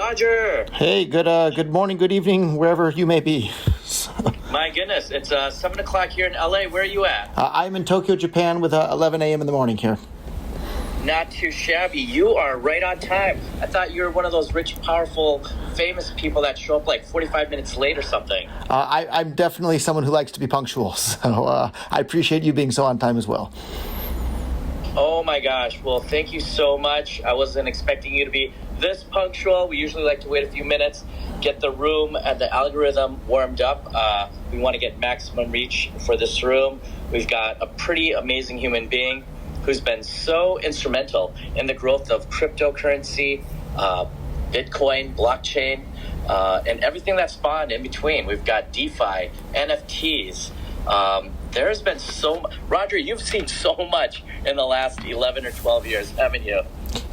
Roger! Hey, good morning, good evening, wherever you may be. My goodness, it's 7 o'clock here in LA. Where are you at? I'm in Tokyo, Japan with 11 a.m. in the morning here. Not too shabby. You are right on time. I thought you were one of those rich, powerful, famous people that show up like 45 minutes late or something. I'm definitely someone who likes to be punctual, so I appreciate you being so on time as well. Oh my gosh. Well, thank you so much. I wasn't expecting you to be this punctual. We usually like to wait a few minutes, get the room and the algorithm warmed up. We want to get maximum reach for this room. We've got a pretty amazing human being who's been so instrumental in the growth of cryptocurrency, Bitcoin, blockchain, and everything that spawned in between. We've got DeFi, NFTs. There's been so much. Roger, you've seen so much in the last 11 or 12 years, haven't you?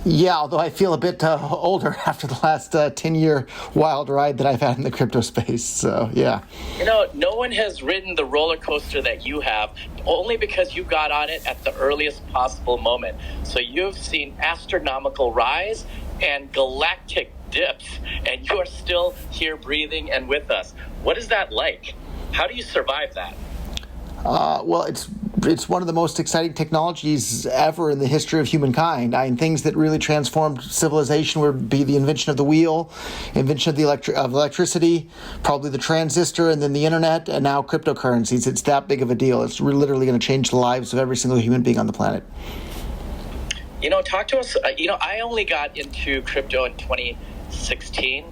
Yeah, although I feel a bit older after the last 10-year wild ride that I've had in the crypto space, so yeah. You know, no one has ridden the roller coaster that you have, only because you got on it at the earliest possible moment. So you've seen astronomical rise and galactic dips, and you are still here breathing and with us. What is that like? How do you survive that? Well, it's one of the most exciting technologies ever in the history of humankind. Things that really transformed civilization would be the invention of the wheel, invention of electricity, probably the transistor, and then the internet, and now cryptocurrencies. It's that big of a deal. It's literally going to change the lives of every single human being on the planet. You know, talk to us. I only got into crypto in 2017,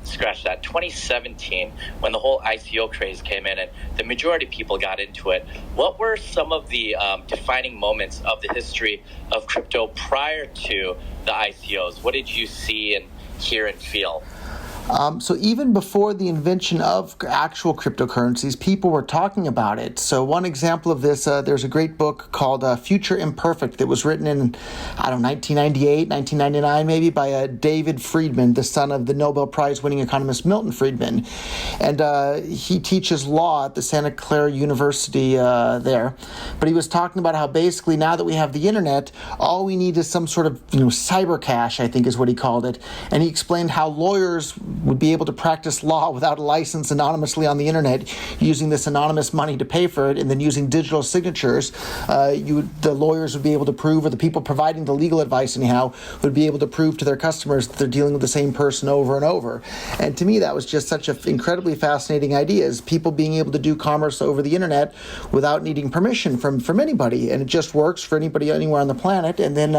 when the whole ICO craze came in and the majority of people got into it. What were some of the defining moments of the history of crypto prior to the ICOs? What did you see and hear and feel? So even before the invention of actual cryptocurrencies, people were talking about it. So one example of this, there's a great book called Future Imperfect that was written in, 1998, 1999 maybe, by David Friedman, the son of the Nobel Prize-winning economist Milton Friedman. And he teaches law at the Santa Clara University there. But he was talking about how basically now that we have the internet, all we need is some sort of cyber cash, I think is what he called it. And he explained how lawyers would be able to practice law without a license anonymously on the internet, using this anonymous money to pay for it, and then using digital signatures. The lawyers would be able to prove, or the people providing the legal advice anyhow, would be able to prove to their customers that they're dealing with the same person over and over. And to me, that was just such an incredibly fascinating idea, is people being able to do commerce over the internet without needing permission from anybody. And it just works for anybody anywhere on the planet. And then,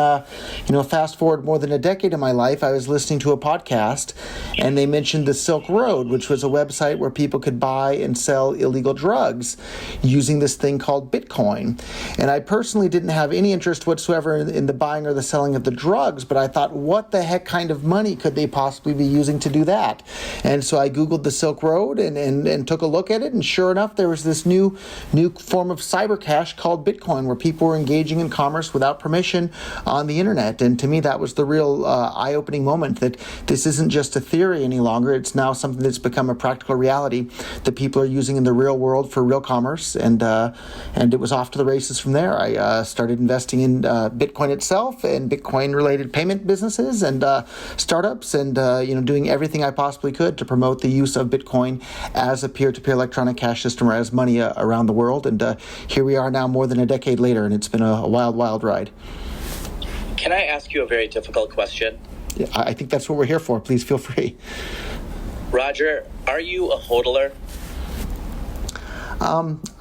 fast forward more than a decade of my life, I was listening to a podcast, and they mentioned the Silk Road, which was a website where people could buy and sell illegal drugs using this thing called Bitcoin. And I personally didn't have any interest whatsoever in the buying or the selling of the drugs, but I thought, what the heck kind of money could they possibly be using to do that? And so I Googled the Silk Road and took a look at it, and sure enough, there was this new form of cyber cash called Bitcoin, where people were engaging in commerce without permission on the internet. And to me, that was the real eye-opening moment, that this isn't just a theory any longer. It's now something that's become a practical reality that people are using in the real world for real commerce, and it was off to the races from there. I started investing in Bitcoin itself and Bitcoin-related payment businesses and startups, and doing everything I possibly could to promote the use of Bitcoin as a peer-to-peer electronic cash system, or as money around the world. And here we are now, more than a decade later, and it's been a wild, wild ride. Can I ask you a very difficult question? Yeah, I think that's what we're here for. Please feel free. Roger, are you a hodler?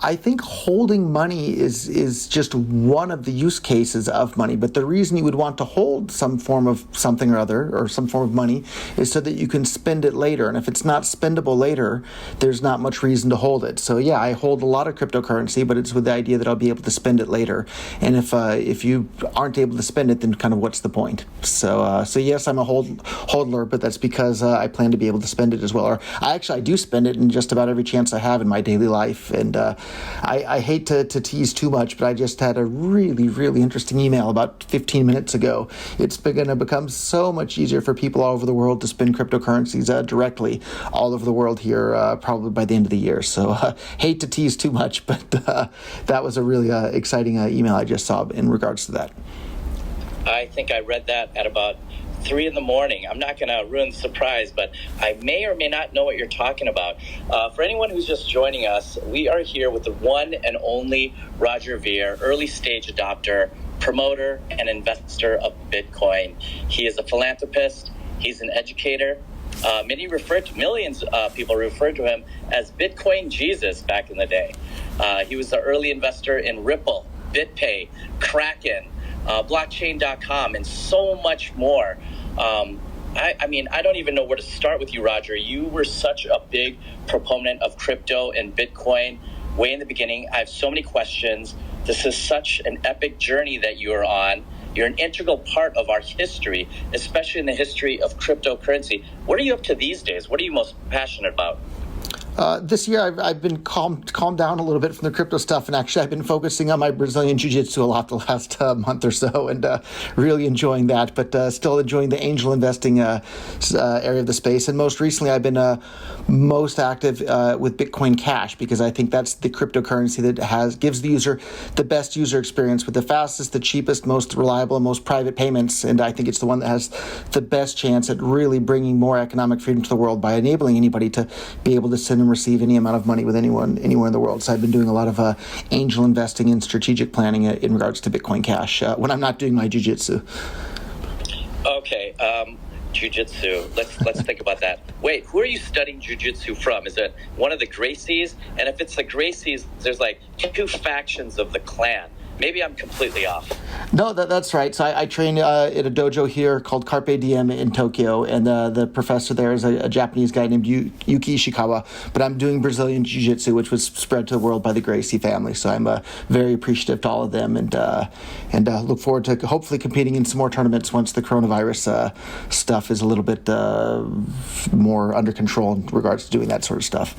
I think holding money is just one of the use cases of money, but the reason you would want to hold some form of something or other, or some form of money, is so that you can spend it later. And if it's not spendable later, there's not much reason to hold it. So yeah, I hold a lot of cryptocurrency, but it's with the idea that I'll be able to spend it later. And if you aren't able to spend it, then kind of what's the point? So yes, I'm a hodler, but that's because I plan to be able to spend it as well. Or I do spend it in just about every chance I have in my daily life. And I hate to tease too much, but I just had a really, really interesting email about 15 minutes ago. It's going to become so much easier for people all over the world to spend cryptocurrencies directly all over the world here, probably by the end of the year. So hate to tease too much, but that was a really exciting email I just saw in regards to that. I think I read that at about 3 in the morning. I'm not going to ruin the surprise, but I may or may not know what you're talking about. For anyone who's just joining us, we are here with the one and only Roger Ver, early stage adopter, promoter, and investor of Bitcoin. He is a philanthropist. He's an educator. Millions of people referred to him as Bitcoin Jesus back in the day. He was the early investor in Ripple, BitPay, Kraken, blockchain.com, and so much more. I mean, I don't even know where to start with you, Roger. You were such a big proponent of crypto and Bitcoin way in the beginning. I have so many questions. This is such an epic journey that you are on. You're an integral part of our history, especially in the history of cryptocurrency. What are you up to these days? What are you most passionate about? This year, I've been calmed down a little bit from the crypto stuff, and actually I've been focusing on my Brazilian jiu-jitsu a lot the last month or so, and really enjoying that, but still enjoying the angel investing area of the space. And most recently, I've been most active with Bitcoin Cash, because I think that's the cryptocurrency that gives the user the best user experience with the fastest, the cheapest, most reliable, and most private payments. And I think it's the one that has the best chance at really bringing more economic freedom to the world by enabling anybody to be able to send and receive any amount of money with anywhere in the world. So I've been doing a lot of angel investing and strategic planning in regards to Bitcoin Cash when I'm not doing my jiu-jitsu. Okay, jiu-jitsu. Let's think about that. Wait, who are you studying jiu-jitsu from? Is it one of the Gracies? And if it's the Gracies, there's like 2 factions of the clan. Maybe I'm completely off. No, that's right. So I train at a dojo here called Carpe Diem in Tokyo, and the professor there is a Japanese guy named Yuki Ishikawa. But I'm doing Brazilian Jiu-Jitsu, which was spread to the world by the Gracie family. So I'm very appreciative to all of them, and look forward to hopefully competing in some more tournaments once the coronavirus stuff is a little bit more under control in regards to doing that sort of stuff.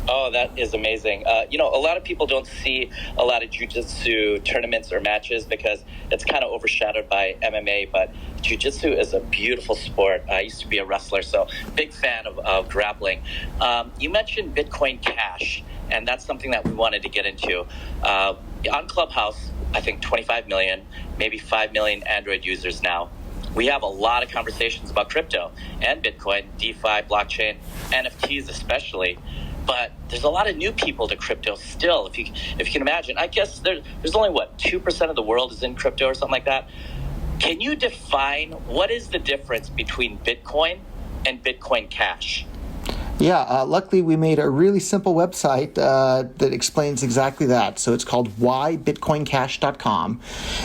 Oh, that is amazing. A lot of people don't see a lot of jiu-jitsu tournaments or matches because it's kind of overshadowed by MMA, but jiu-jitsu is a beautiful sport. I used to be a wrestler, so big fan of grappling. You mentioned Bitcoin Cash, and that's something that we wanted to get into. On Clubhouse, I think 25 million, maybe 5 million Android users now. We have a lot of conversations about crypto and Bitcoin, DeFi, blockchain, NFTs especially. But there's a lot of new people to crypto still. If you can imagine, I guess there's only 2% of the world is in crypto or something like that. Can you define what is the difference between Bitcoin and Bitcoin Cash? Yeah, luckily we made a really simple website that explains exactly that. So it's called whybitcoincash.com,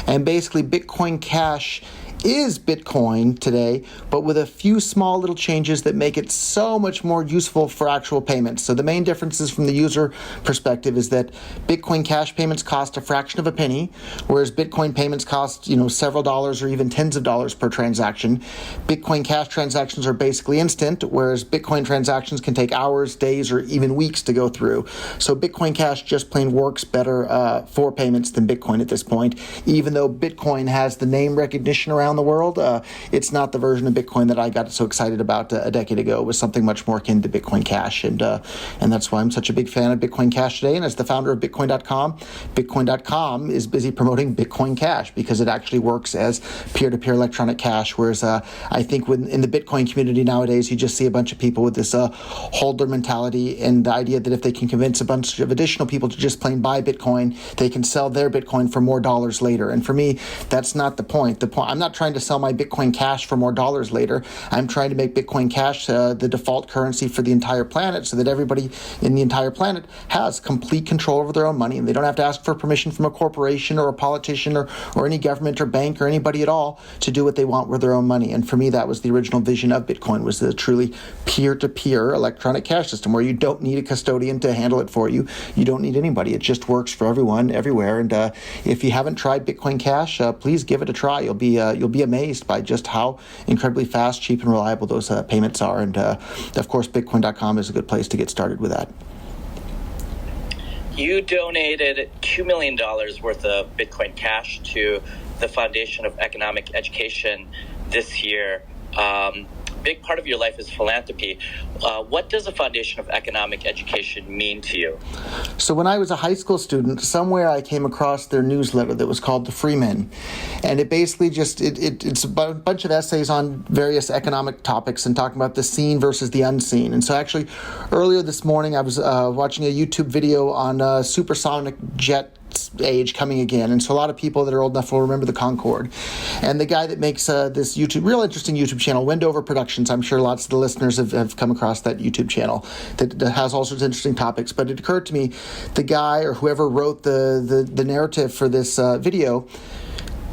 and basically Bitcoin Cash is Bitcoin today, but with a few small little changes that make it so much more useful for actual payments. So the main differences from the user perspective is that Bitcoin Cash payments cost a fraction of a penny, whereas Bitcoin payments cost, several dollars or even tens of dollars per transaction. Bitcoin Cash transactions are basically instant, whereas Bitcoin transactions can take hours, days, or even weeks to go through. So Bitcoin Cash just plain works better for payments than Bitcoin at this point. Even though Bitcoin has the name recognition around the world, it's not the version of Bitcoin that I got so excited about a decade ago. It was something much more akin to Bitcoin Cash, and that's why I'm such a big fan of Bitcoin Cash today. And as the founder of Bitcoin.com is busy promoting Bitcoin Cash because it actually works as peer-to-peer electronic cash. Whereas I think in the Bitcoin community nowadays, you just see a bunch of people with this holder mentality and the idea that if they can convince a bunch of additional people to just plain buy Bitcoin, they can sell their Bitcoin for more dollars later. And for me, that's not the point. I'm not trying to sell my Bitcoin Cash for more dollars later. I'm trying to make Bitcoin Cash the default currency for the entire planet so that everybody in the entire planet has complete control over their own money, and they don't have to ask for permission from a corporation or a politician or any government or bank or anybody at all to do what they want with their own money. And for me, that was the original vision of Bitcoin, was the truly peer-to-peer electronic cash system where you don't need a custodian to handle it for you. You don't need anybody. It just works for everyone, everywhere. And if you haven't tried Bitcoin Cash, please give it a try. You'll be amazed by just how incredibly fast, cheap, and reliable those payments are. And of course, Bitcoin.com is a good place to get started with that. You donated $2 million worth of Bitcoin Cash to the Foundation of Economic Education this year. big part of your life is philanthropy. What does the foundation of economic education mean to you? So when I was a high school student, somewhere I came across their newsletter that was called The Freemen. And it basically it's a bunch of essays on various economic topics and talking about the seen versus the unseen. And so actually earlier this morning I was watching a YouTube video on supersonic jet age coming again, and so a lot of people that are old enough will remember the Concorde. And the guy that makes this real interesting YouTube channel, Wendover Productions, I'm sure lots of the listeners have come across that YouTube channel that has all sorts of interesting topics. But it occurred to me, the guy or whoever wrote the narrative for this video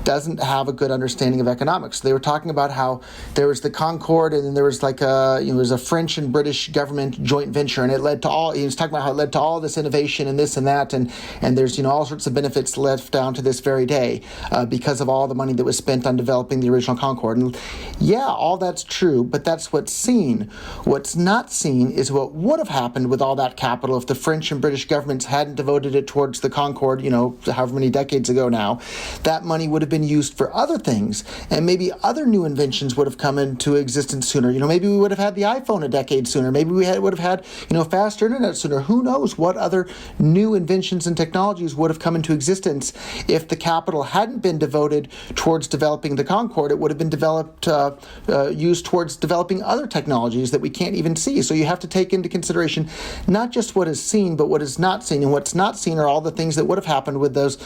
doesn't have a good understanding of economics. They were talking about how there was the Concorde, and then there was like there was a French and British government joint venture, and it led to all. He was talking about how it led to all this innovation and this and that, and there's all sorts of benefits left down to this very day because of all the money that was spent on developing the original Concorde. And yeah, all that's true, but that's what's seen. What's not seen is what would have happened with all that capital if the French and British governments hadn't devoted it towards the Concorde. However many decades ago now, that money would have been used for other things, and maybe other new inventions would have come into existence sooner. Maybe we would have had the iPhone a decade sooner. Maybe we would have had faster internet sooner. Who knows what other new inventions and technologies would have come into existence if the capital hadn't been devoted towards developing the Concorde. It would have been used towards developing other technologies that we can't even see. So you have to take into consideration not just what is seen, but what is not seen. And what's not seen are all the things that would have happened with those,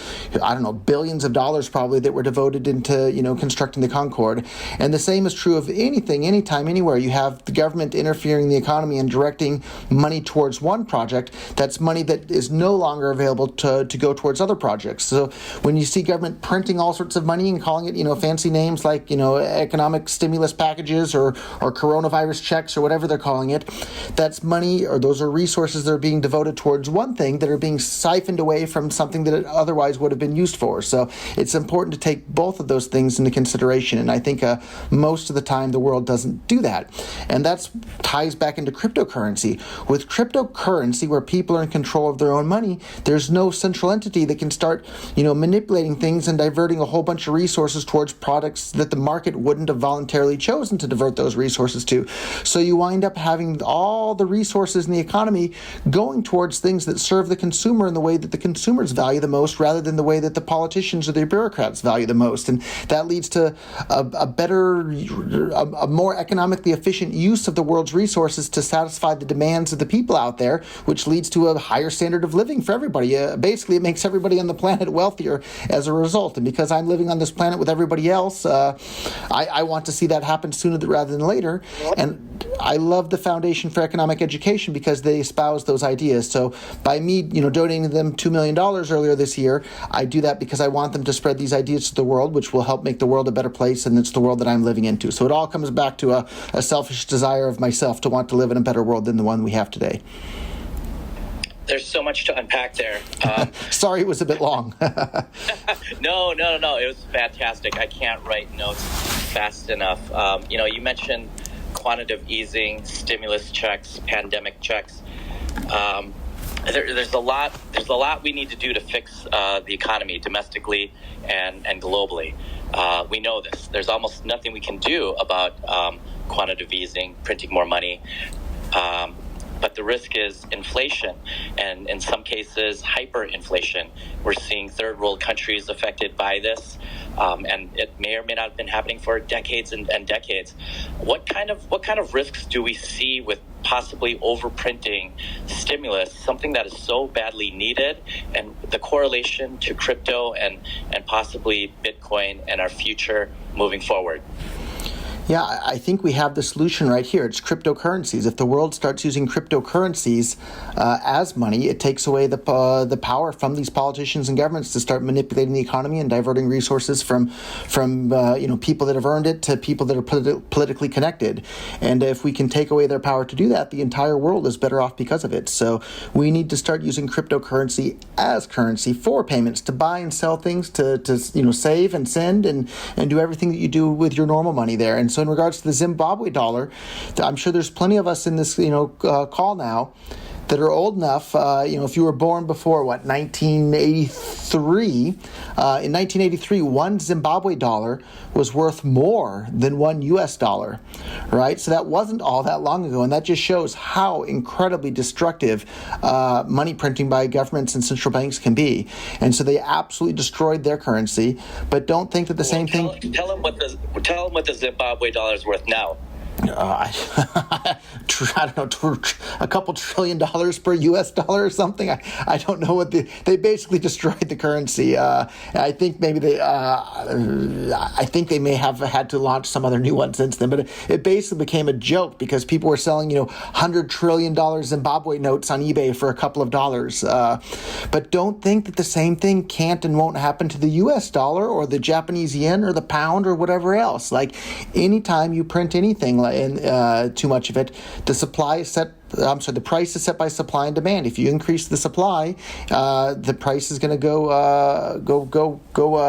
billions of dollars probably that were devoted into, constructing the Concorde. And the same is true of anything, anytime, anywhere. You have the government interfering in the economy and directing money towards one project. That's money that is no longer available to go towards other projects. So when you see government printing all sorts of money and calling it, fancy names like, economic stimulus packages or coronavirus checks or whatever they're calling it, that's money, or those are resources that are being devoted towards one thing that are being siphoned away from something that it otherwise would have been used for. So it's important to take both of those things into consideration, and I think most of the time the world doesn't do that. And that ties back into cryptocurrency. With cryptocurrency, where people are in control of their own money, there's no central entity that can start manipulating things and diverting a whole bunch of resources towards products that the market wouldn't have voluntarily chosen to divert those resources to. So you wind up having all the resources in the economy going towards things that serve the consumer in the way that the consumers value the most, rather than the way that the politicians or the bureaucrats value the most. And that leads to a more economically efficient use of the world's resources to satisfy the demands of the people out there, which leads to a higher standard of living for everybody. Basically, it makes everybody on the planet wealthier as a result. And because I'm living on this planet with everybody else, I want to see that happen sooner rather than later. And I love the Foundation for Economic Education because they espouse those ideas. So by me, donating them $2 million earlier this year, I do that because I want them to spread these ideas to the world, which will help make the world a better place, and it's the world that I'm living into. So it all comes back to a selfish desire of myself to want to live in a better world than the one we have today. There's so much to unpack there. Sorry it was a bit long. No. It was fantastic. I can't write notes fast enough. You mentioned quantitative easing, stimulus checks, pandemic checks. There's a lot we need to do to fix the economy domestically and globally. We know this. There's almost nothing we can do about quantitative easing, printing more money. But the risk is inflation, and in some cases, hyperinflation. We're seeing third world countries affected by this, and it may or may not have been happening for decades and decades. What kind of risks do we see with possibly overprinting stimulus, something that is so badly needed, and the correlation to crypto and possibly Bitcoin and our future moving forward? Yeah, I think we have the solution right here. It's cryptocurrencies. If the world starts using cryptocurrencies as money, it takes away the power from these politicians and governments to start manipulating the economy and diverting resources from people that have earned it to people that are politically connected. And if we can take away their power to do that, the entire world is better off because of it. So we need to start using cryptocurrency as currency for payments, to buy and sell things, to save and send and do everything that you do with your normal money there. And so in regards to the Zimbabwe dollar, I'm sure there's plenty of us in this call now that are old enough, if you were born before, 1983, in 1983, one Zimbabwe dollar was worth more than one US dollar, right? So that wasn't all that long ago, and that just shows how incredibly destructive money printing by governments and central banks can be. And so they absolutely destroyed their currency, but don't think that the same thing... Tell them what the Zimbabwe dollar is worth now. I don't know, a couple $1 trillion per U.S. dollar or something. I don't know what they basically destroyed the currency. I think maybe they may have had to launch some other new one since then. But it basically became a joke because people were selling, $100 trillion Zimbabwe notes on eBay for a couple of dollars. But don't think that the same thing can't and won't happen to the U.S. dollar or the Japanese yen or the pound or whatever else. Like anytime you print anything and too much of it, the price is set by supply and demand. If you increase the supply, the price is going to go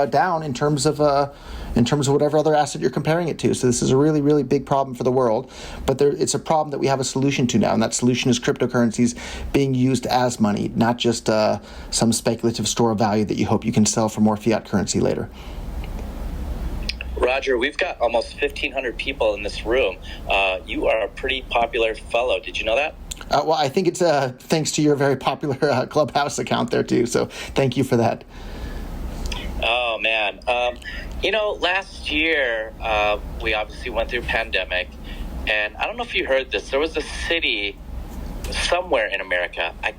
down in terms of whatever other asset you're comparing it to. So this is a really, really big problem for the world, but it's a problem that we have a solution to now, and that solution is cryptocurrencies being used as money, not just some speculative store of value that you hope you can sell for more fiat currency later. Roger, we've got almost 1,500 people in this room. You are a pretty popular fellow. Did you know that? Well, I think it's thanks to your very popular Clubhouse account there, too. So thank you for that. Oh, man. Last year, we obviously went through a pandemic. And I don't know if you heard this. There was a city somewhere in America. I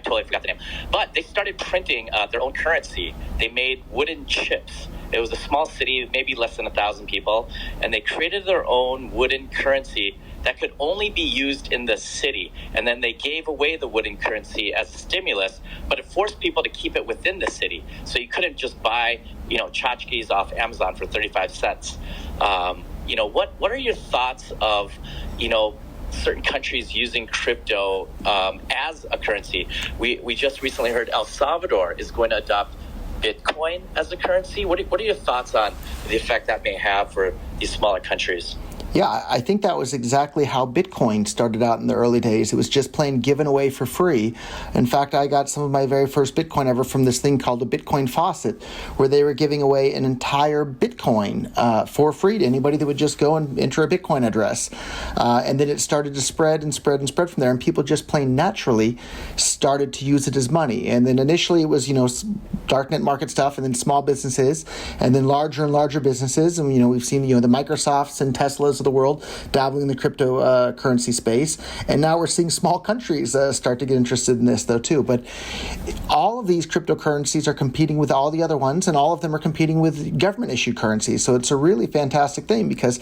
totally forgot the name. But they started printing their own currency. They made wooden chips. It was a small city, maybe less than 1,000 people, and they created their own wooden currency that could only be used in the city. And then they gave away the wooden currency as a stimulus, but it forced people to keep it within the city. So you couldn't just buy, tchotchkes off Amazon for 35 cents. What are your thoughts of, certain countries using crypto as a currency? We just recently heard El Salvador is going to adopt Bitcoin as a currency. What are your thoughts on the effect that may have for these smaller countries? Yeah, I think that was exactly how Bitcoin started out in the early days. It was just plain given away for free. In fact, I got some of my very first Bitcoin ever from this thing called a Bitcoin faucet, where they were giving away an entire Bitcoin for free to anybody that would just go and enter a Bitcoin address. And then it started to spread and spread and spread from there, and people just plain naturally started to use it as money. And then initially it was, darknet market stuff, and then small businesses, and then larger and larger businesses. And, we've seen, the Microsofts and Teslas of the world dabbling in the cryptocurrency space. And now we're seeing small countries start to get interested in this, though, too. But all of these cryptocurrencies are competing with all the other ones, and all of them are competing with government-issued currencies. So it's a really fantastic thing because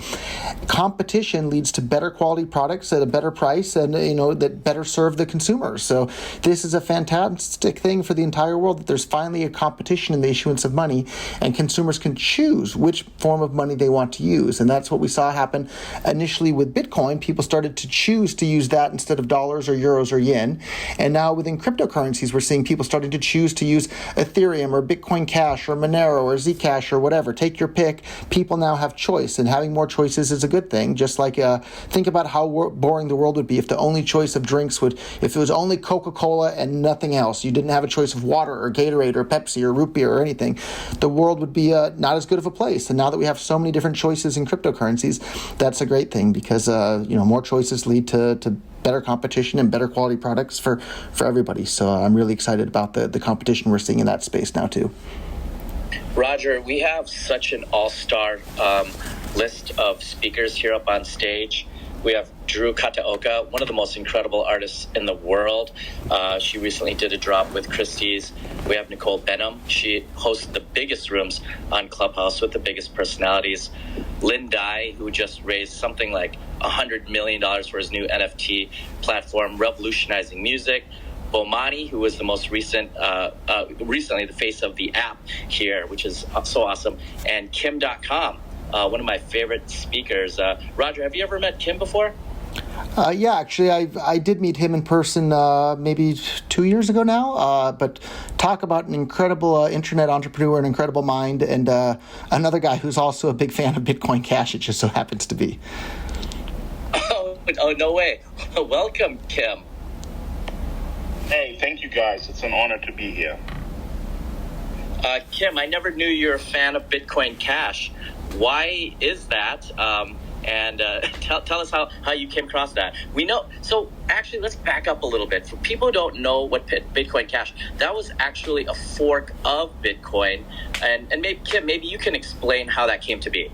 competition leads to better quality products at a better price and, that better serve the consumers. So this is a fantastic thing for the entire world, that there's finally a competition in the issuance of money, and consumers can choose which form of money they want to use. And that's what we saw happen initially with Bitcoin. People started to choose to use that instead of dollars or euros or yen. And now within cryptocurrencies, we're seeing people starting to choose to use Ethereum or Bitcoin Cash or Monero or Zcash or whatever. Take your pick. People now have choice, and having more choices is a good thing. Just like think about how boring the world would be if the only choice of drinks if it was only Coca-Cola and nothing else. You didn't have a choice of water or Gatorade or Pepsi or root beer or anything. The world would be not as good of a place. And now that we have so many different choices in cryptocurrencies, that's a great thing because more choices lead to better competition and better quality products for everybody. So I'm really excited about the competition we're seeing in that space now too. Roger, we have such an all-star list of speakers here up on stage. We have Drew Kataoka, one of the most incredible artists in the world. She recently did a drop with Christie's. We have Nicole Benham. She hosts the biggest rooms on Clubhouse with the biggest personalities. Lynn Dye, who just raised something like $100 million for his new NFT platform, revolutionizing music. Bomani, who was the most recently the face of the app here, which is so awesome. And Kim.com. One of my favorite speakers. Roger, have you ever met Kim before? Yeah, actually, I did meet him in person maybe 2 years ago now. But talk about an incredible internet entrepreneur, an incredible mind, and another guy who's also a big fan of Bitcoin Cash, it just so happens to be. Oh no way. Welcome, Kim. Hey, thank you guys. It's an honor to be here. Kim, I never knew you're a fan of Bitcoin Cash. Why is that? Tell us how you came across that. We know. So actually, let's back up a little bit. For people who don't know what Bitcoin Cash, that was actually a fork of Bitcoin. And maybe, Kim, maybe you can explain how that came to be.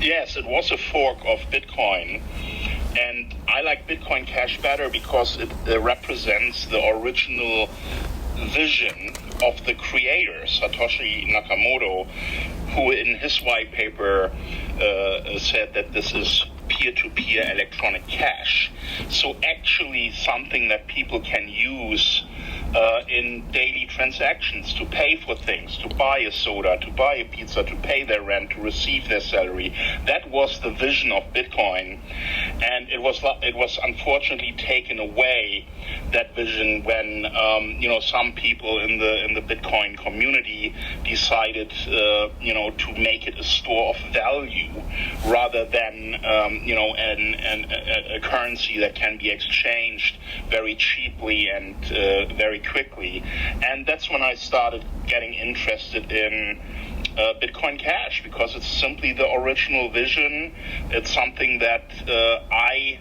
Yes, it was a fork of Bitcoin. And I like Bitcoin Cash better because it represents the original vision of the creator, Satoshi Nakamoto, who in his white paper said that this is peer-to-peer electronic cash. So actually something that people can use in daily transactions to pay for things, to buy a soda, to buy a pizza, to pay their rent, to receive their salary. That was the vision of Bitcoin, and it was unfortunately taken away, that vision, when some people in the Bitcoin community decided to make it a store of value rather than a currency that can be exchanged very cheaply and very quickly. And that's when I started getting interested in Bitcoin Cash, because it's simply the original vision. It's something that I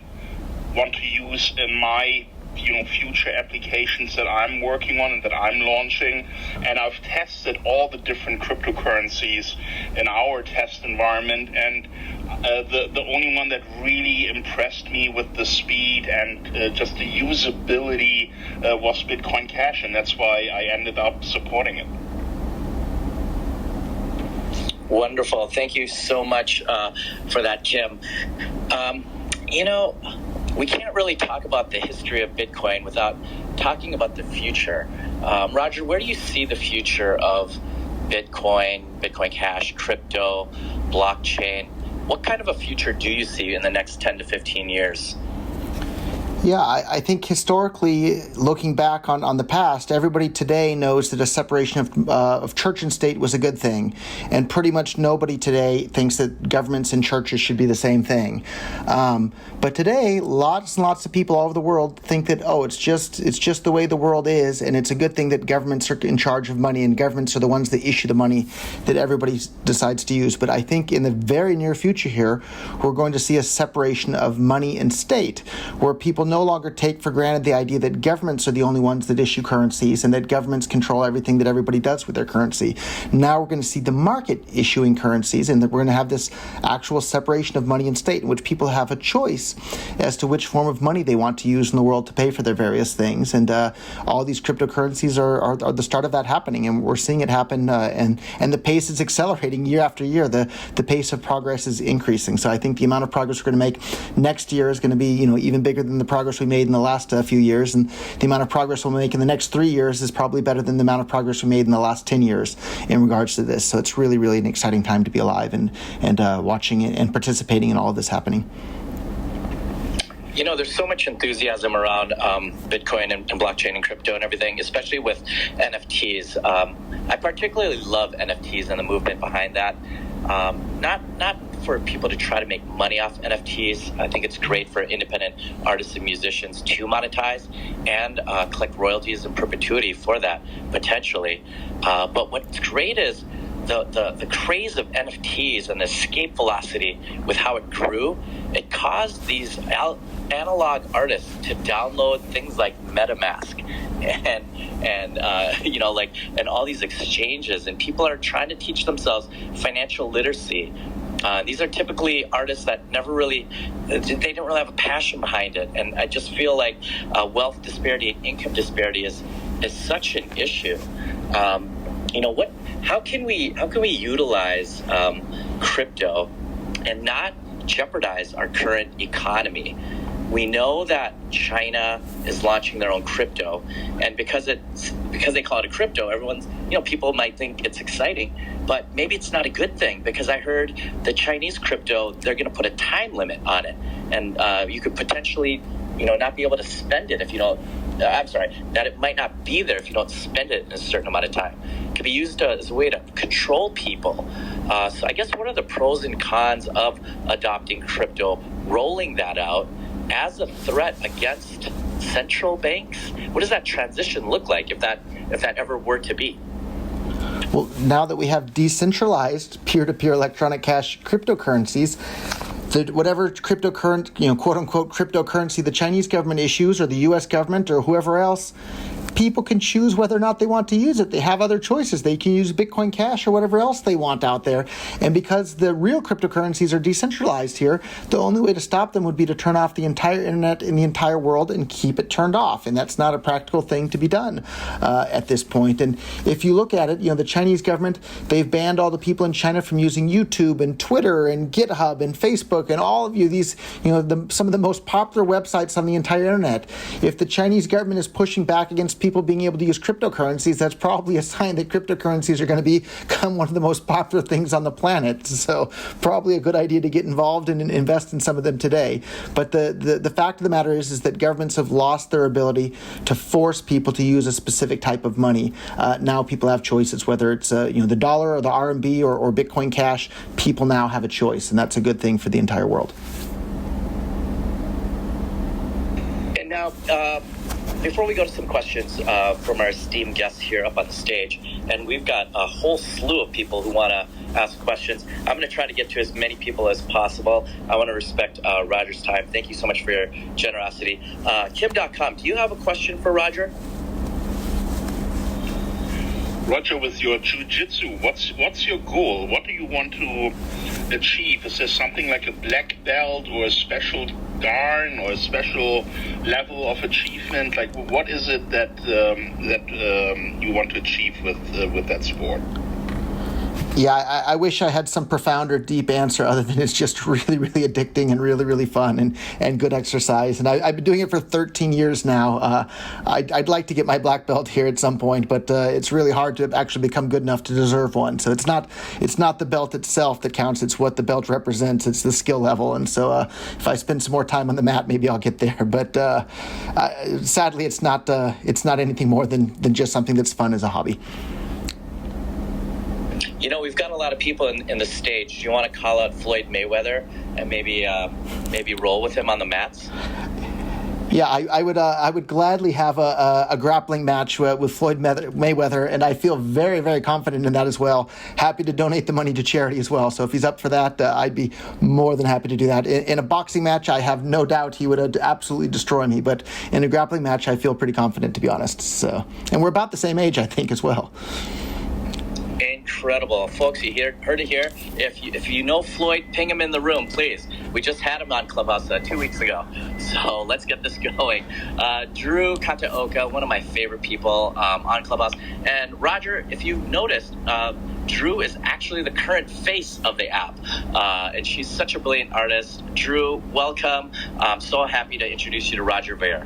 want to use in my future applications that I'm working on and that I'm launching. And I've tested all the different cryptocurrencies in our test environment, and the only one that really impressed me with the speed and just the usability was Bitcoin Cash, and that's why I ended up supporting it. Wonderful. Thank you so much for that, Kim. We can't really talk about the history of Bitcoin without talking about the future. Roger, where do you see the future of Bitcoin, Bitcoin Cash, crypto, blockchain? What kind of a future do you see in the next 10 to 15 years? Yeah, I think historically, looking back on the past, everybody today knows that a separation of church and state was a good thing. And pretty much nobody today thinks that governments and churches should be the same thing. But today, lots and lots of people all over the world think that, it's just the way the world is, and it's a good thing that governments are in charge of money, and governments are the ones that issue the money that everybody decides to use. But I think in the very near future here, we're going to see a separation of money and state, where people no longer take for granted the idea that governments are the only ones that issue currencies and that governments control everything that everybody does with their currency. Now we're going to see the market issuing currencies, and that we're going to have this actual separation of money and state, in which people have a choice as to which form of money they want to use in the world to pay for their various things. And all these cryptocurrencies are the start of that happening, and we're seeing it happen, and the pace is accelerating year after year. The pace of progress is increasing. So I think the amount of progress we're going to make next year is going to be even bigger than the progress we made in the last few years, and the amount of progress we'll make in the next 3 years is probably better than the amount of progress we made in the last 10 years in regards to this. So it's really, really an exciting time to be alive and watching it and participating in all of this happening. There's so much enthusiasm around Bitcoin and blockchain and crypto and everything, especially with NFTs. I particularly love NFTs and the movement behind that. Not for people to try to make money off NFTs. I think it's great for independent artists and musicians to monetize and collect royalties in perpetuity for that, potentially. But what's great is the craze of NFTs and the escape velocity with how it grew. It caused these analog artists to download things like MetaMask and all these exchanges, and people are trying to teach themselves financial literacy. These are typically artists that they don't really have a passion behind it, and I just feel like wealth disparity and income disparity is such an issue. How can we utilize crypto and not jeopardize our current economy? We know that China is launching their own crypto, and because they call it a crypto, people might think it's exciting, but maybe it's not a good thing, because I heard the Chinese crypto, they're going to put a time limit on it, and you could potentially, not be able to spend it if you don't. That it might not be there if you don't spend it in a certain amount of time. It could be used as a way to control people. So I guess what are the pros and cons of adopting crypto, rolling that out as a threat against central banks? What does that transition look like if that ever were to be? Well, now that we have decentralized peer-to-peer electronic cash cryptocurrencies, whatever cryptocurrency, quote-unquote cryptocurrency the Chinese government issues or the U.S. government or whoever else, people can choose whether or not they want to use it. They have other choices. They can use Bitcoin Cash or whatever else they want out there. And because the real cryptocurrencies are decentralized here, the only way to stop them would be to turn off the entire internet in the entire world and keep it turned off. And that's not a practical thing to be done at this point. And if you look at it, the Chinese government, they've banned all the people in China from using YouTube and Twitter and GitHub and Facebook and all of these, some of the most popular websites on the entire internet. If the Chinese government is pushing back against people being able to use cryptocurrencies, that's probably a sign that cryptocurrencies are going to become one of the most popular things on the planet. So probably a good idea to get involved and invest in some of them today. But the fact of the matter is that governments have lost their ability to force people to use a specific type of money. Now people have choices, whether it's the dollar or the RMB or Bitcoin Cash. People now have a choice, and that's a good thing for the entire world. And now, before we go to some questions from our esteemed guests here up on the stage, and we've got a whole slew of people who want to ask questions. I'm going to try to get to as many people as possible. I want to respect Roger's time. Thank you so much for your generosity. Kim.com, do you have a question for Roger? Roger, with your jiu-jitsu, what's your goal? What do you want to achieve? Is there something like a black belt or a special dan or a special level of achievement? Like, what is it that you want to achieve with that sport? Yeah, I wish I had some profound or deep answer other than it's just really, really addicting and really, really fun and good exercise. And I've been doing it for 13 years now. I'd like to get my black belt here at some point, but it's really hard to actually become good enough to deserve one. So it's not the belt itself that counts. It's what the belt represents. It's the skill level. And so if I spend some more time on the mat, maybe I'll get there. But sadly, it's not anything more than just something that's fun as a hobby. We've got a lot of people in the stage. Do you want to call out Floyd Mayweather and maybe roll with him on the mats? Yeah, I would gladly have a grappling match with Floyd Mayweather, and I feel very, very confident in that as well. Happy to donate the money to charity as well. So if he's up for that, I'd be more than happy to do that. In a boxing match, I have no doubt he would absolutely destroy me. But in a grappling match, I feel pretty confident, to be honest. So, and we're about the same age, I think, as well. Incredible. Folks, you heard it here. If you know Floyd, ping him in the room, please. We just had him on Clubhouse 2 weeks ago. So let's get this going. Drew Kataoka, one of my favorite people on Clubhouse. And Roger, if you noticed, Drew is actually the current face of the app. And she's such a brilliant artist. Drew, welcome. I'm so happy to introduce you to Roger Ver.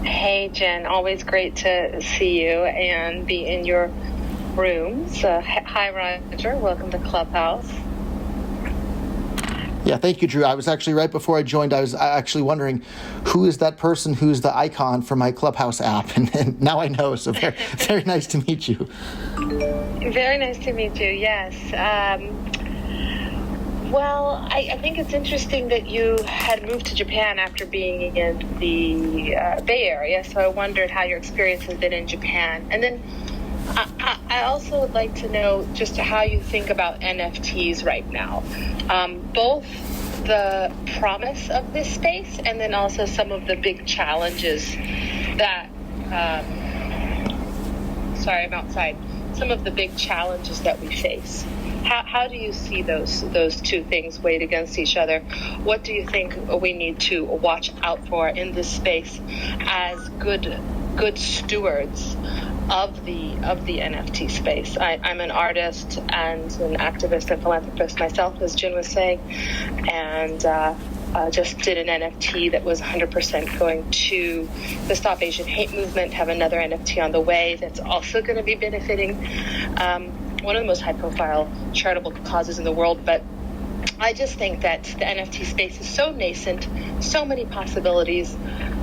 Hey, Jen. Always great to see you and be in your rooms. Hi, Roger. Welcome to Clubhouse. Yeah, thank you, Drew. I was actually, right before I joined, I was actually wondering who is that person who's the icon for my Clubhouse app, and now I know, so very, very nice to meet you. Very nice to meet you, yes. Well, I think it's interesting that you had moved to Japan after being in the Bay Area, so I wondered how your experience has been in Japan. And then I also would like to know just how you think about NFTs right now. Both the promise of this space and then also some of the big challenges that, sorry, I'm outside, some of the big challenges that we face. How do you see those two things weighed against each other? What do you think we need to watch out for in this space as good stewards of the NFT space? I'm an artist and an activist and philanthropist myself, as Jin was saying, and just did an NFT that was 100% going to the Stop Asian Hate movement. Have another NFT on the way that's also going to be benefiting one of the most high-profile charitable causes in the world. But I just think that the NFT space is so nascent, so many possibilities,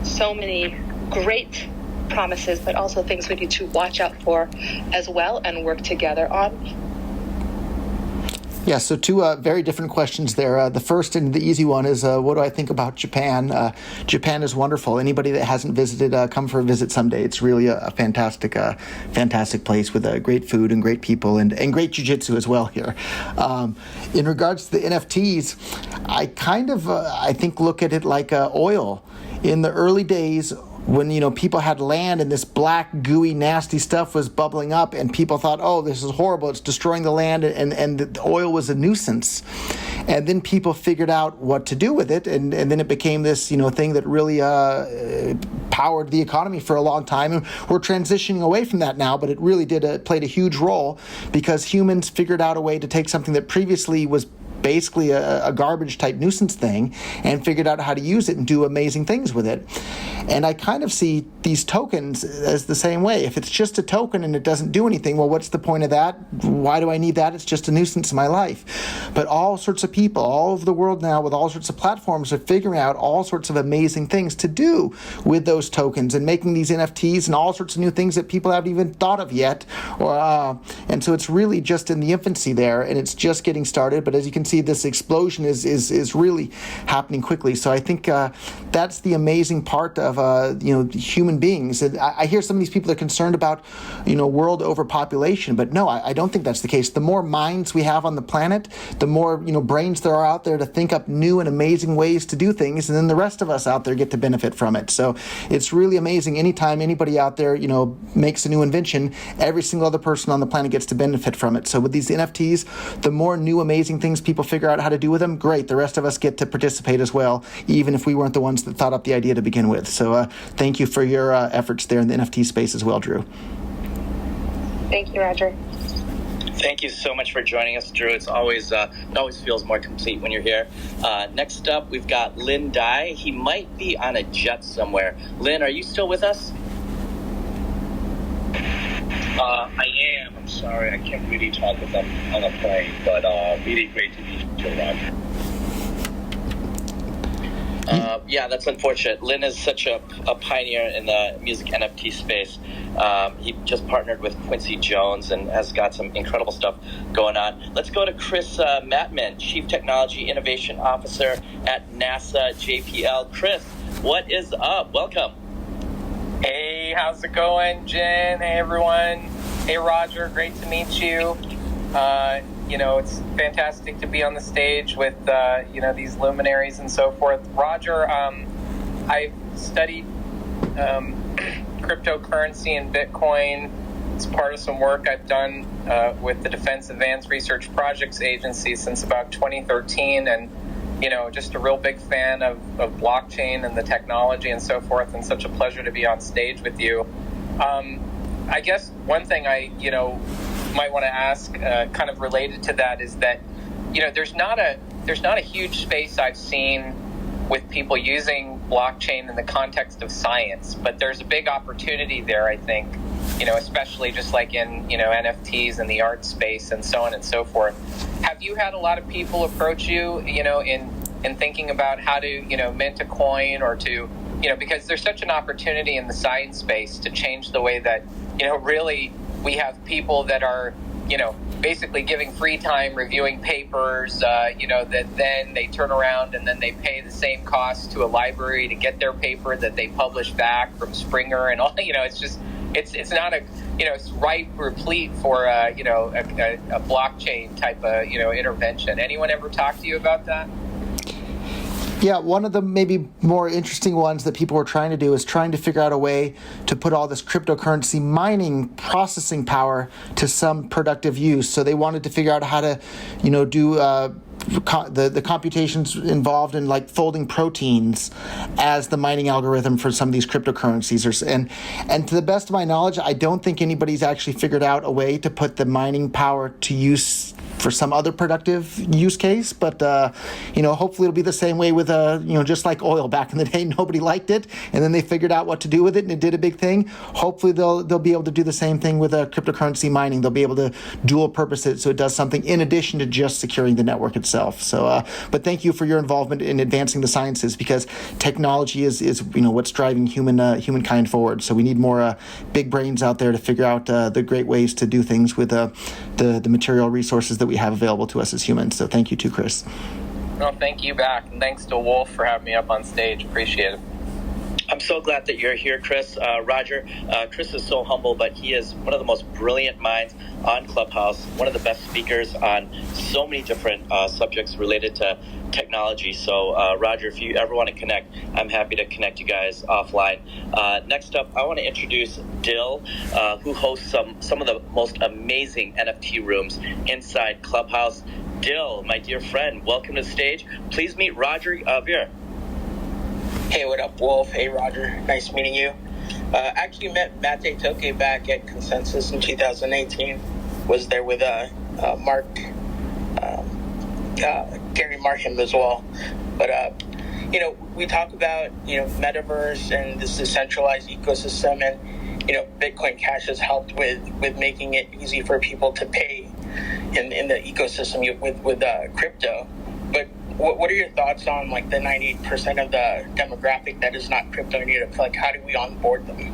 so many great promises, but also things we need to watch out for as well and work together on. Yeah, so two very different questions there. The first and the easy one is, what do I think about Japan? Japan is wonderful. Anybody that hasn't visited, come for a visit someday. It's really a fantastic place with great food and great people and great jiu-jitsu as well here. In regards to the NFTs, I kind of, I think, look at it like oil. In the early days, when people had land and this black, gooey, nasty stuff was bubbling up, and people thought, oh, this is horrible, it's destroying the land, and the oil was a nuisance. And then people figured out what to do with it, and then it became this thing that really powered the economy for a long time. And we're transitioning away from that now, but it really played a huge role, because humans figured out a way to take something that previously was basically a garbage type nuisance thing and figured out how to use it and do amazing things with it. And I kind of see these tokens as the same way. If it's just a token and it doesn't do anything, well, what's the point of that? Why do I need that? It's just a nuisance in my life. But all sorts of people all over the world now with all sorts of platforms are figuring out all sorts of amazing things to do with those tokens and making these NFTs and all sorts of new things that people haven't even thought of yet. And so it's really just in the infancy there, and it's just getting started. But as you can see, this explosion is really happening quickly. So I think that's the amazing part of human beings. And I hear some of these people are concerned about world overpopulation, but no, I don't think that's the case. The more minds we have on the planet, the more brains there are out there to think up new and amazing ways to do things, and then the rest of us out there get to benefit from it. So it's really amazing. Anytime anybody out there makes a new invention, every single other person on the planet gets to benefit from it. So with these NFTs, the more new amazing things people figure out how to do with them, great. The rest of us get to participate as well, even if we weren't the ones that thought up the idea to begin with. So thank you for your efforts there in the NFT space as well, Drew. Thank you, Roger. Thank you so much for joining us, Drew. It always feels more complete when you're here. Next up, we've got Lin Dai. He might be on a jet somewhere. Lin, are you still with us? I am. I'm sorry. I can't really talk with them on a plane, but really great to meet you, Roger. Yeah, that's unfortunate. Lin is such a pioneer in the music NFT space. He just partnered with Quincy Jones and has got some incredible stuff going on. Let's go to Chris Mattman, Chief Technology Innovation Officer at NASA JPL. Chris, what is up? Welcome. Hey, how's it going, Jen? Hey, everyone. Hey, Roger. Great to meet you. It's fantastic to be on the stage with, these luminaries and so forth. Roger, I've studied cryptocurrency and Bitcoin. It's part of some work I've done with the Defense Advanced Research Projects Agency since about 2013, and just a real big fan of blockchain and the technology and so forth, and such a pleasure to be on stage with you. I guess one thing I might want to ask, kind of related to that, is that there's not a huge space I've seen with people using blockchain in the context of science, but there's a big opportunity there, I think, especially just like in NFTs and the art space and so on and so forth. Have you had a lot of people approach you in thinking about how to mint a coin, or to because there's such an opportunity in the science space to change the way that really we have people that are basically giving free time reviewing papers, that then they turn around and then they pay the same cost to a library to get their paper that they publish back from Springer and all. It's not it's ripe, replete for a blockchain type of intervention. Anyone ever talk to you about that? Yeah, one of the maybe more interesting ones that people were trying to do is trying to figure out a way to put all this cryptocurrency mining processing power to some productive use. So they wanted to figure out how to, do the computations involved in like folding proteins as the mining algorithm for some of these cryptocurrencies. And to the best of my knowledge, I don't think anybody's actually figured out a way to put the mining power to use for some other productive use case, but hopefully it'll be the same way with just like oil back in the day. Nobody liked it, and then they figured out what to do with it, and it did a big thing. Hopefully they'll be able to do the same thing with cryptocurrency mining. They'll be able to dual purpose it so it does something in addition to just securing the network itself. So, but thank you for your involvement in advancing the sciences, because technology is what's driving humankind forward. So we need more big brains out there to figure out the great ways to do things with the material resources that we we have available to us as humans. So thank you too, Chris. No, thank you back. And thanks to Wolf for having me up on stage. Appreciate it. I'm so glad that you're here, Chris. Roger, Chris is so humble, but he is one of the most brilliant minds on Clubhouse, one of the best speakers on so many different subjects related to technology. So, Roger, if you ever want to connect, I'm happy to connect you guys offline. Next up, I want to introduce Dill, who hosts some of the most amazing NFT rooms inside Clubhouse. Dill, my dear friend, welcome to the stage. Please meet Roger Ver. Hey, what up, Wolf? Hey, Roger. Nice meeting you. Actually met Mate Toke back at Consensus in 2018. Was there with Mark, Gary Markham as well. But, we talk about, metaverse and this decentralized ecosystem, and, Bitcoin Cash has helped with making it easy for people to pay in the ecosystem with crypto. But what are your thoughts on like the 98% of the demographic that is not crypto native? Like, how do we onboard them?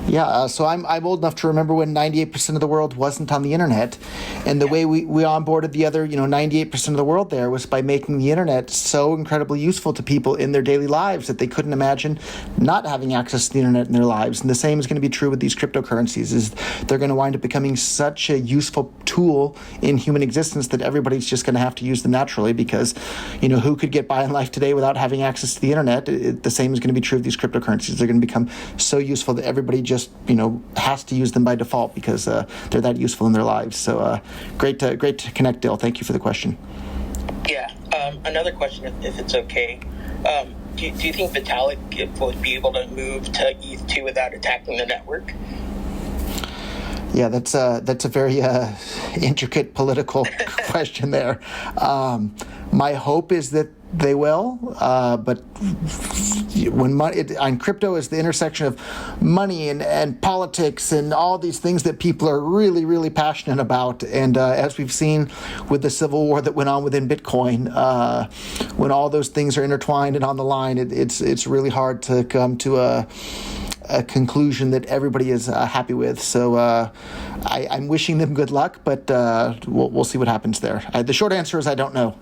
Yeah, so I'm old enough to remember when 98% of the world wasn't on the internet, and the way we onboarded the other 98% of the world there was by making the internet so incredibly useful to people in their daily lives that they couldn't imagine not having access to the internet in their lives. And the same is going to be true with these cryptocurrencies. Is they're going to wind up becoming such a useful tool in human existence that everybody's just going to have to use them naturally, because who could get by in life today without having access to the internet? The same is going to be true of these cryptocurrencies. They're going to become so useful that everybody just has to use them by default because they're that useful in their lives. So great to connect, Dill. Thank you for the question. Yeah. Another question, if it's okay. Do you think Vitalik would be able to move to ETH2 without attacking the network? Yeah, that's a very intricate political question there. My hope is that they will, but when money on crypto is the intersection of money and politics and all these things that people are really, really passionate about. And as we've seen with the civil war that went on within Bitcoin, when all those things are intertwined and on the line, it's really hard to come to a conclusion that everybody is happy with. So I'm wishing them good luck, but we'll see what happens there. The short answer is I don't know.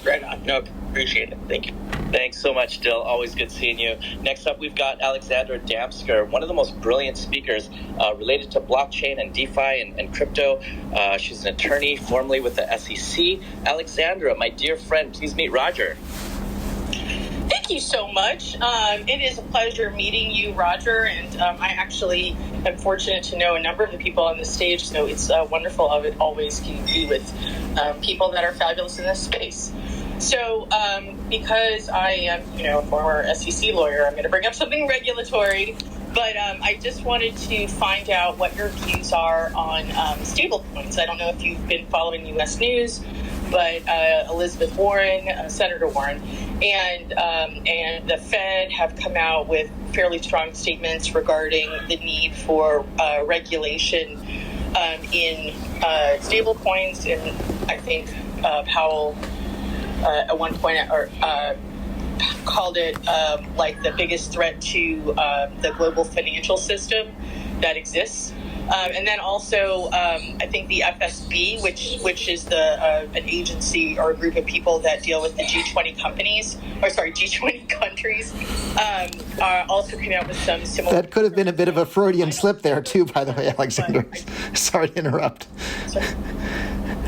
Right on. No, appreciate it. Thank you. Thanks so much, Dill. Always good seeing you. Next up, we've got Alexandra Damsker, one of the most brilliant speakers related to blockchain and DeFi and crypto. She's an attorney formerly with the SEC. Alexandra, my dear friend, please meet Roger. Thank you so much. It is a pleasure meeting you, Roger, and I actually am fortunate to know a number of the people on the stage, so it's wonderful of it always can be with people that are fabulous in this space. So because I am, a former SEC lawyer, I'm going to bring up something regulatory, but I just wanted to find out what your views are on stablecoins. I don't know if you've been following U.S. news, but Elizabeth Warren, Senator Warren, and the Fed have come out with fairly strong statements regarding the need for regulation in stablecoins. And I think Powell at one point called it like the biggest threat to the global financial system that exists. And then also, I think the FSB, which is an agency or a group of people that deal with the G20 countries, are also coming out with some similar. That could have been a bit of a Freudian slip there too, by the way, Alexander. Sorry to interrupt. Sorry.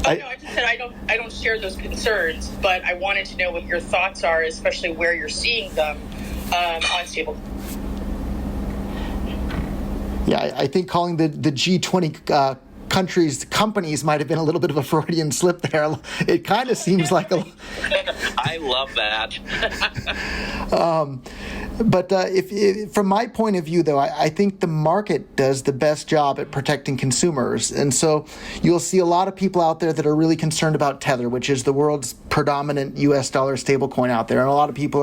I just said I don't share those concerns, but I wanted to know what your thoughts are, especially where you're seeing them on stable. Yeah, I think calling the G20 companies might have been a little bit of a Freudian slip there. It kind of seems like a. I love that. But if from my point of view, though, I think the market does the best job at protecting consumers. And so you'll see a lot of people out there that are really concerned about Tether, which is the world's predominant U.S. dollar stablecoin out there. And a lot of people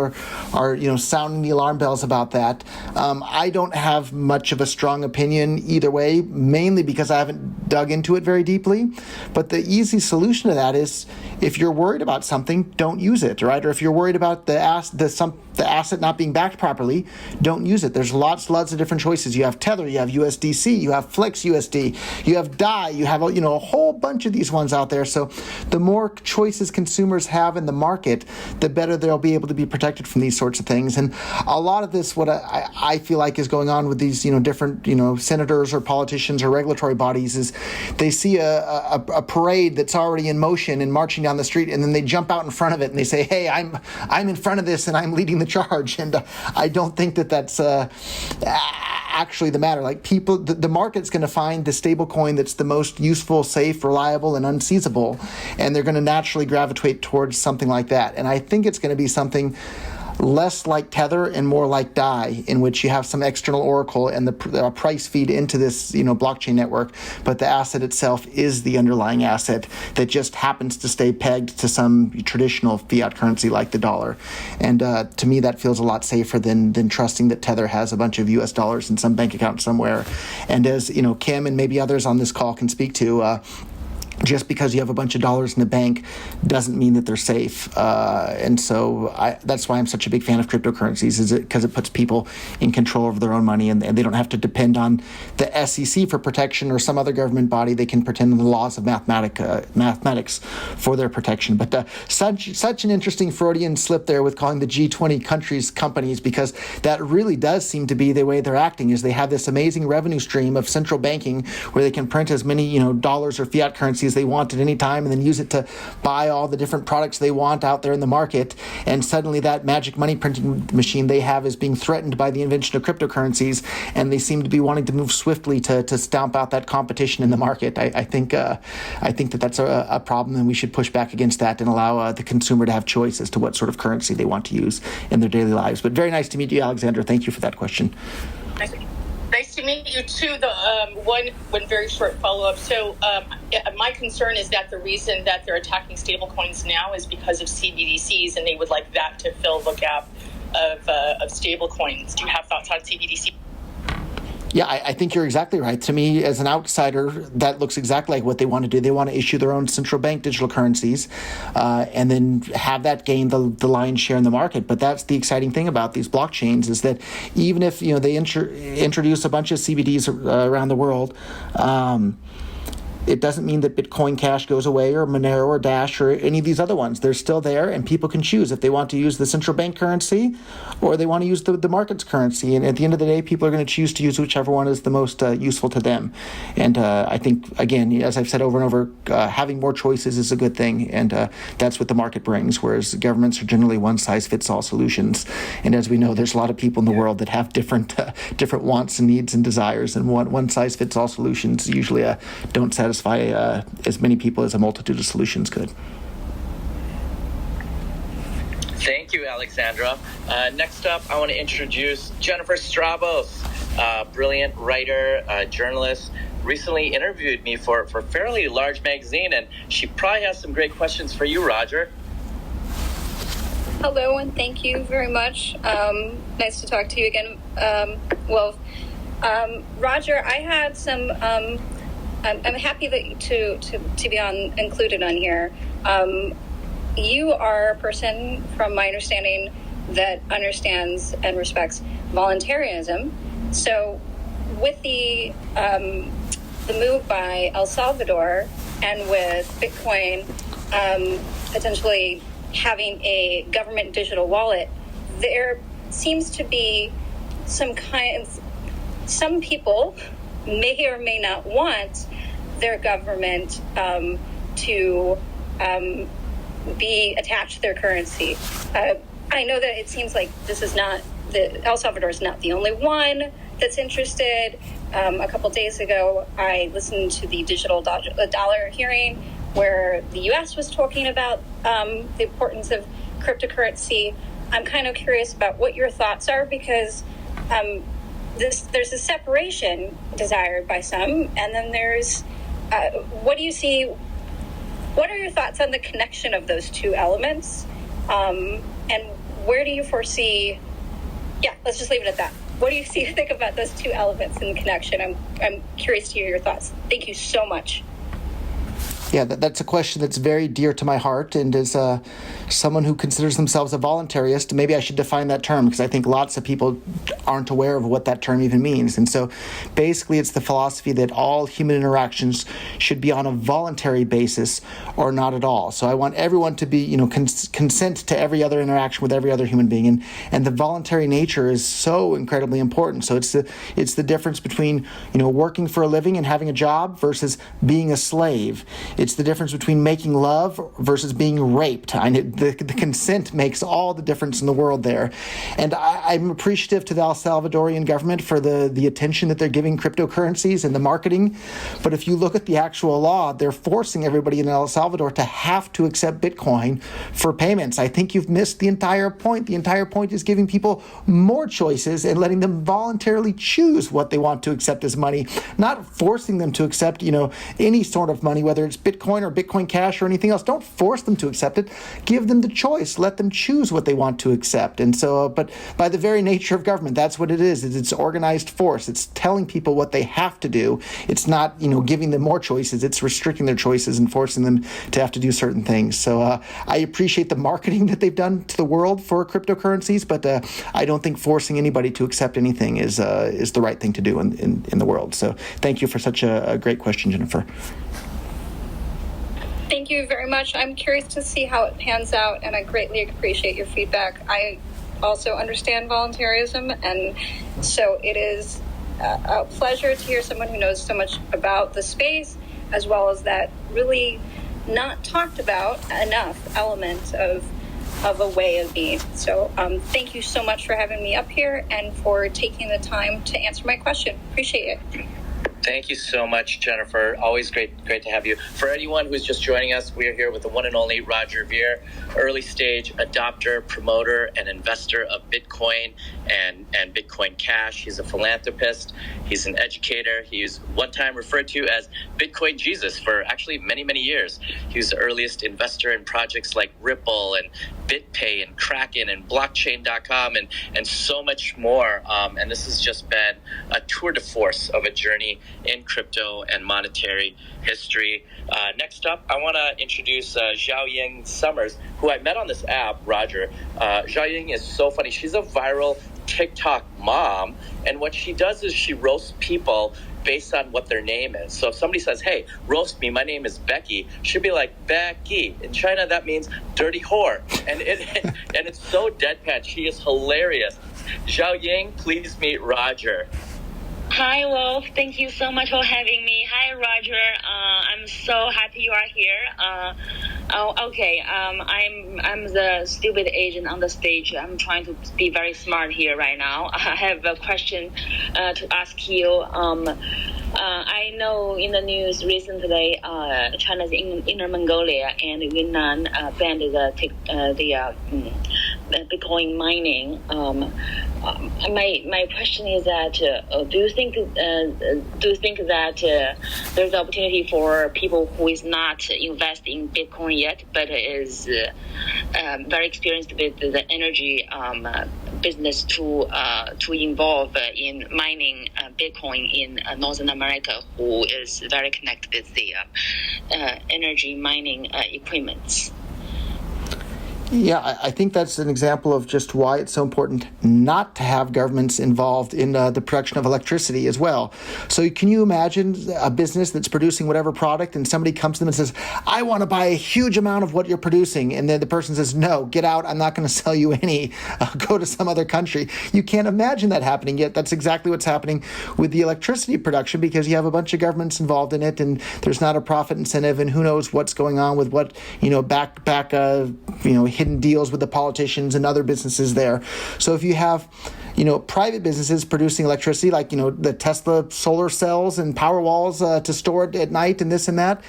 are sounding the alarm bells about that. I don't have much of a strong opinion either way, mainly because I haven't dug into it very deeply. But the easy solution to that is if you're worried about something, don't use it, right? Or if you're worried about the asset not being backed properly, don't use it. There's lots of different choices. You have Tether, you have USDC, you have Flex USD, you have DAI, you have a whole bunch of these ones out there. So the more choices consumers have in the market, the better they'll be able to be protected from these sorts of things. And a lot of this, what I feel like is going on with these different senators or politicians or regulatory bodies, is they see a parade that's already in motion and marching down the street, and then they jump out in front of it and they say, hey, I'm in front of this and I'm leading the charge. And I don't think that's actually the matter. Like, people, the market's going to find the stable coin that's the most useful, safe, reliable, and unseizable, and they're going to naturally gravitate towards something like that. And I think it's going to be something less like Tether and more like DAI, in which you have some external oracle and the price feed into this blockchain network, but the asset itself is the underlying asset that just happens to stay pegged to some traditional fiat currency like the dollar. And to me, that feels a lot safer than trusting that Tether has a bunch of US dollars in some bank account somewhere. And as Kim and maybe others on this call can speak to, just because you have a bunch of dollars in the bank doesn't mean that they're safe. And so that's why I'm such a big fan of cryptocurrencies, is because it puts people in control of their own money, and they don't have to depend on the SEC for protection or some other government body. They can pretend on the laws of mathematics for their protection. But such an interesting Freudian slip there with calling the G20 countries companies, because that really does seem to be the way they're acting, is they have this amazing revenue stream of central banking where they can print as many dollars or fiat currency as they want at any time, and then use it to buy all the different products they want out there in the market. And suddenly that magic money printing machine they have is being threatened by the invention of cryptocurrencies, and they seem to be wanting to move swiftly to stomp out that competition in the market. I think that's a problem, and we should push back against that and allow the consumer to have choice as to what sort of currency they want to use in their daily lives. But very nice to meet you, Alexandra. Thank you for that question. Nice to meet you too. The one very short follow-up. So my concern is that the reason that they're attacking stablecoins now is because of CBDCs, and they would like that to fill the gap of stablecoins. Do you have thoughts on CBDC? Yeah, I think you're exactly right. To me, as an outsider, that looks exactly like what they want to do. They want to issue their own central bank digital currencies and then have that gain the lion's share in the market. But that's the exciting thing about these blockchains, is that even if they introduce a bunch of CBDs around the world, it doesn't mean that Bitcoin Cash goes away, or Monero or Dash or any of these other ones. They're still there, and people can choose if they want to use the central bank currency or they want to use the market's currency. And at the end of the day, people are going to choose to use whichever one is the most useful to them. And I think, again, as I've said over and over, having more choices is a good thing, and that's what the market brings, whereas governments are generally one-size-fits-all solutions. And as we know, there's a lot of people in the world that have different wants and needs and desires, and one-size-fits-all solutions usually don't satisfy as many people as a multitude of solutions could. Thank you, Alexandra. Next up, I want to introduce Jennifer Strabos, brilliant writer, journalist. Recently interviewed me for a fairly large magazine, and she probably has some great questions for you, Roger. Hello, and thank you very much. Nice to talk to you again, Wolf. Roger, I had some... I'm happy that to be included on here. You are a person, from my understanding, that understands and respects voluntarism. So, with the move by El Salvador, and with Bitcoin potentially having a government digital wallet, there seems to be some people may or may not want their government to be attached to their currency. I know that it seems like El Salvador is not the only one that's interested. A couple days ago, I listened to the digital dollar hearing where the U.S. was talking about the importance of cryptocurrency. I'm kind of curious about what your thoughts are, because there's a separation desired by some, and then there's what do you see? What are your thoughts on the connection of those two elements, and where do you foresee? Yeah, let's just leave it at that. What do you think about those two elements in connection? I'm curious to hear your thoughts. Thank you so much. Yeah, that's a question that's very dear to my heart, and as someone who considers themselves a voluntarist, maybe I should define that term, because I think lots of people aren't aware of what that term even means. And so basically it's the philosophy that all human interactions should be on a voluntary basis or not at all. So I want everyone to be, consent to every other interaction with every other human being, and the voluntary nature is so incredibly important. So it's the difference between, working for a living and having a job versus being a slave. It's the difference between making love versus being raped. The consent makes all the difference in the world there. And I'm appreciative to the El Salvadorian government for the attention that they're giving cryptocurrencies and the marketing. But if you look at the actual law, they're forcing everybody in El Salvador to have to accept Bitcoin for payments. I think you've missed the entire point. The entire point is giving people more choices and letting them voluntarily choose what they want to accept as money, not forcing them to accept, any sort of money, whether it's Bitcoin or Bitcoin Cash or anything else. Don't force them to accept it. Give them the choice. Let them choose what they want to accept. And so, but by the very nature of government, that's what it is. It's organized force. It's telling people what they have to do. It's not, giving them more choices. It's restricting their choices and forcing them to have to do certain things. So I appreciate the marketing that they've done to the world for cryptocurrencies, but I don't think forcing anybody to accept anything is the right thing to do in the world. So thank you for such a great question, Jennifer. Thank you very much. I'm curious to see how it pans out, and I greatly appreciate your feedback. I also understand voluntarism, and so it is a pleasure to hear someone who knows so much about the space, as well as that really not talked about enough element of a way of being. So thank you so much for having me up here and for taking the time to answer my question. Appreciate it. Thank you so much, Jennifer. Always great to have you. For anyone who's just joining us, we are here with the one and only Roger Ver, early stage adopter, promoter, and investor of Bitcoin and Bitcoin Cash. He's a philanthropist. He's an educator. He's one time referred to as Bitcoin Jesus for actually many, many years. He was the earliest investor in projects like Ripple and BitPay and Kraken and blockchain.com and so much more. And this has just been a tour de force of a journey in crypto and monetary history. Next up, I want to introduce Xiaoying Summers, who I met on this app, Roger. Xiaoying is so funny. She's a viral TikTok mom, and what she does is she roasts people based on what their name is. So if somebody says, hey, roast me, my name is Becky, she'll be like, Becky. In China, that means dirty whore. And it's so deadpan. She is hilarious. Xiaoying, please meet Roger. Hi, Wolf. Thank you so much for having me. Hi, Roger. I'm so happy you are here. I'm the stupid agent on the stage. I'm trying to be very smart here right now. I have a question to ask you. I know in the news recently, China's Inner Mongolia and Yunnan banned the Bitcoin mining. My question is that do you think that there's opportunity for people who is not invest in Bitcoin yet, but is very experienced with the energy business to involve in mining Bitcoin in Northern America, who is very connected with the energy mining equipments? Yeah, I think that's an example of just why it's so important not to have governments involved in the production of electricity as well. So can you imagine a business that's producing whatever product and somebody comes to them and says, I want to buy a huge amount of what you're producing. And then the person says, no, get out. I'm not going to sell you any. Go to some other country. You can't imagine that happening yet. That's exactly what's happening with the electricity production, because you have a bunch of governments involved in it and there's not a profit incentive, and who knows what's going on with what, hidden deals with the politicians and other businesses there. So if you have, private businesses producing electricity, like, the Tesla solar cells and power walls to store it at night and this and that,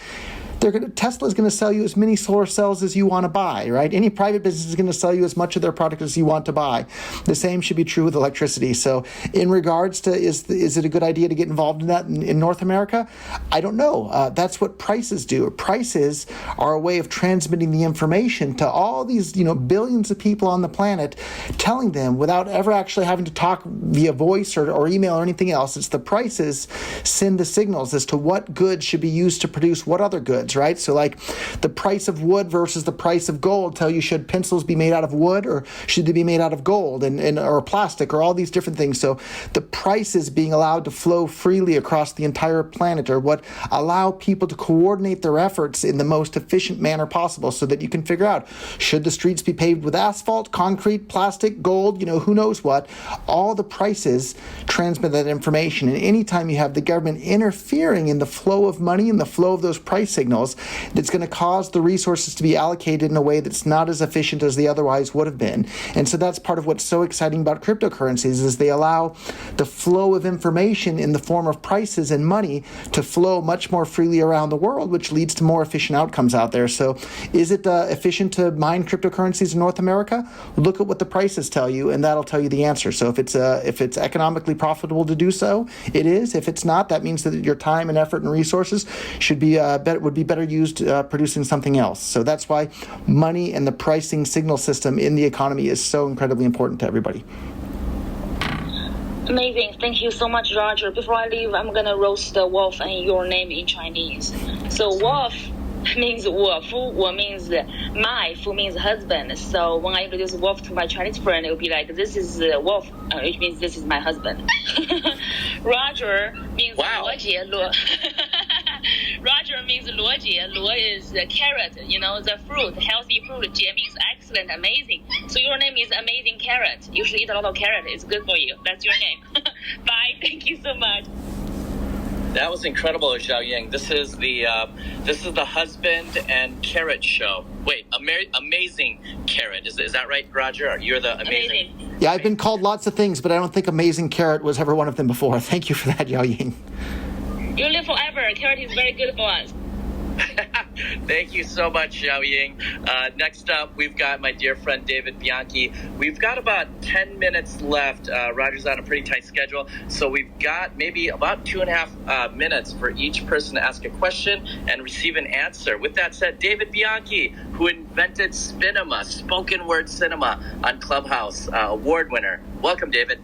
Tesla's going to sell you as many solar cells as you want to buy, right? Any private business is going to sell you as much of their product as you want to buy. The same should be true with electricity. So in regards to, is it a good idea to get involved in that in North America? I don't know. That's what prices do. Prices are a way of transmitting the information to all these, billions of people on the planet, telling them without ever actually having to talk via voice or email or anything else. It's the prices send the signals as to what goods should be used to produce what other goods. goods, right? So like the price of wood versus the price of gold tell you should pencils be made out of wood or should they be made out of gold and or plastic or all these different things. So the prices being allowed to flow freely across the entire planet are what allow people to coordinate their efforts in the most efficient manner possible so that you can figure out, should the streets be paved with asphalt, concrete, plastic, gold, who knows what. All the prices transmit that information. And anytime you have the government interfering in the flow of money and the flow of those price signals, that's going to cause the resources to be allocated in a way that's not as efficient as they otherwise would have been. And so that's part of what's so exciting about cryptocurrencies is they allow the flow of information in the form of prices and money to flow much more freely around the world, which leads to more efficient outcomes out there. So is it efficient to mine cryptocurrencies in North America? Look at what the prices tell you, and that'll tell you the answer. So if it's economically profitable to do so, it is. If it's not, that means that your time and effort and resources would be better used producing something else. So that's why money and the pricing signal system in the economy is so incredibly important to everybody. Amazing. Thank you so much, Roger. Before I leave, I'm going to roast the wolf and your name in Chinese. So wolf means 我夫, 我 means my, 夫 means husband. So when I introduce wolf to my Chinese friend, it will be like, this is wolf, which means this is my husband. Roger means 逻辑, Roger means 逻辑. 逻 is the carrot, the fruit, healthy fruit. 节 means excellent, amazing. So your name is Amazing Carrot. You should eat a lot of carrot. It's good for you. That's your name. Bye. Thank you so much. That was incredible, Xiaoying. This is the husband and carrot show. Wait, amazing carrot. Is that right, Roger? You're the amazing. Yeah, I've been called lots of things, but I don't think amazing carrot was ever one of them before. Thank you for that, Xiaoying. You live forever. Carrot is very good for us. Thank you so much, Xiaoying. Next up, we've got my dear friend David Bianchi. We've got about 10 minutes left. Roger's on a pretty tight schedule, so we've got maybe about 2.5 minutes for each person to ask a question and receive an answer. With that said, David Bianchi, who invented Spinema, spoken word cinema on Clubhouse, award winner. Welcome, David.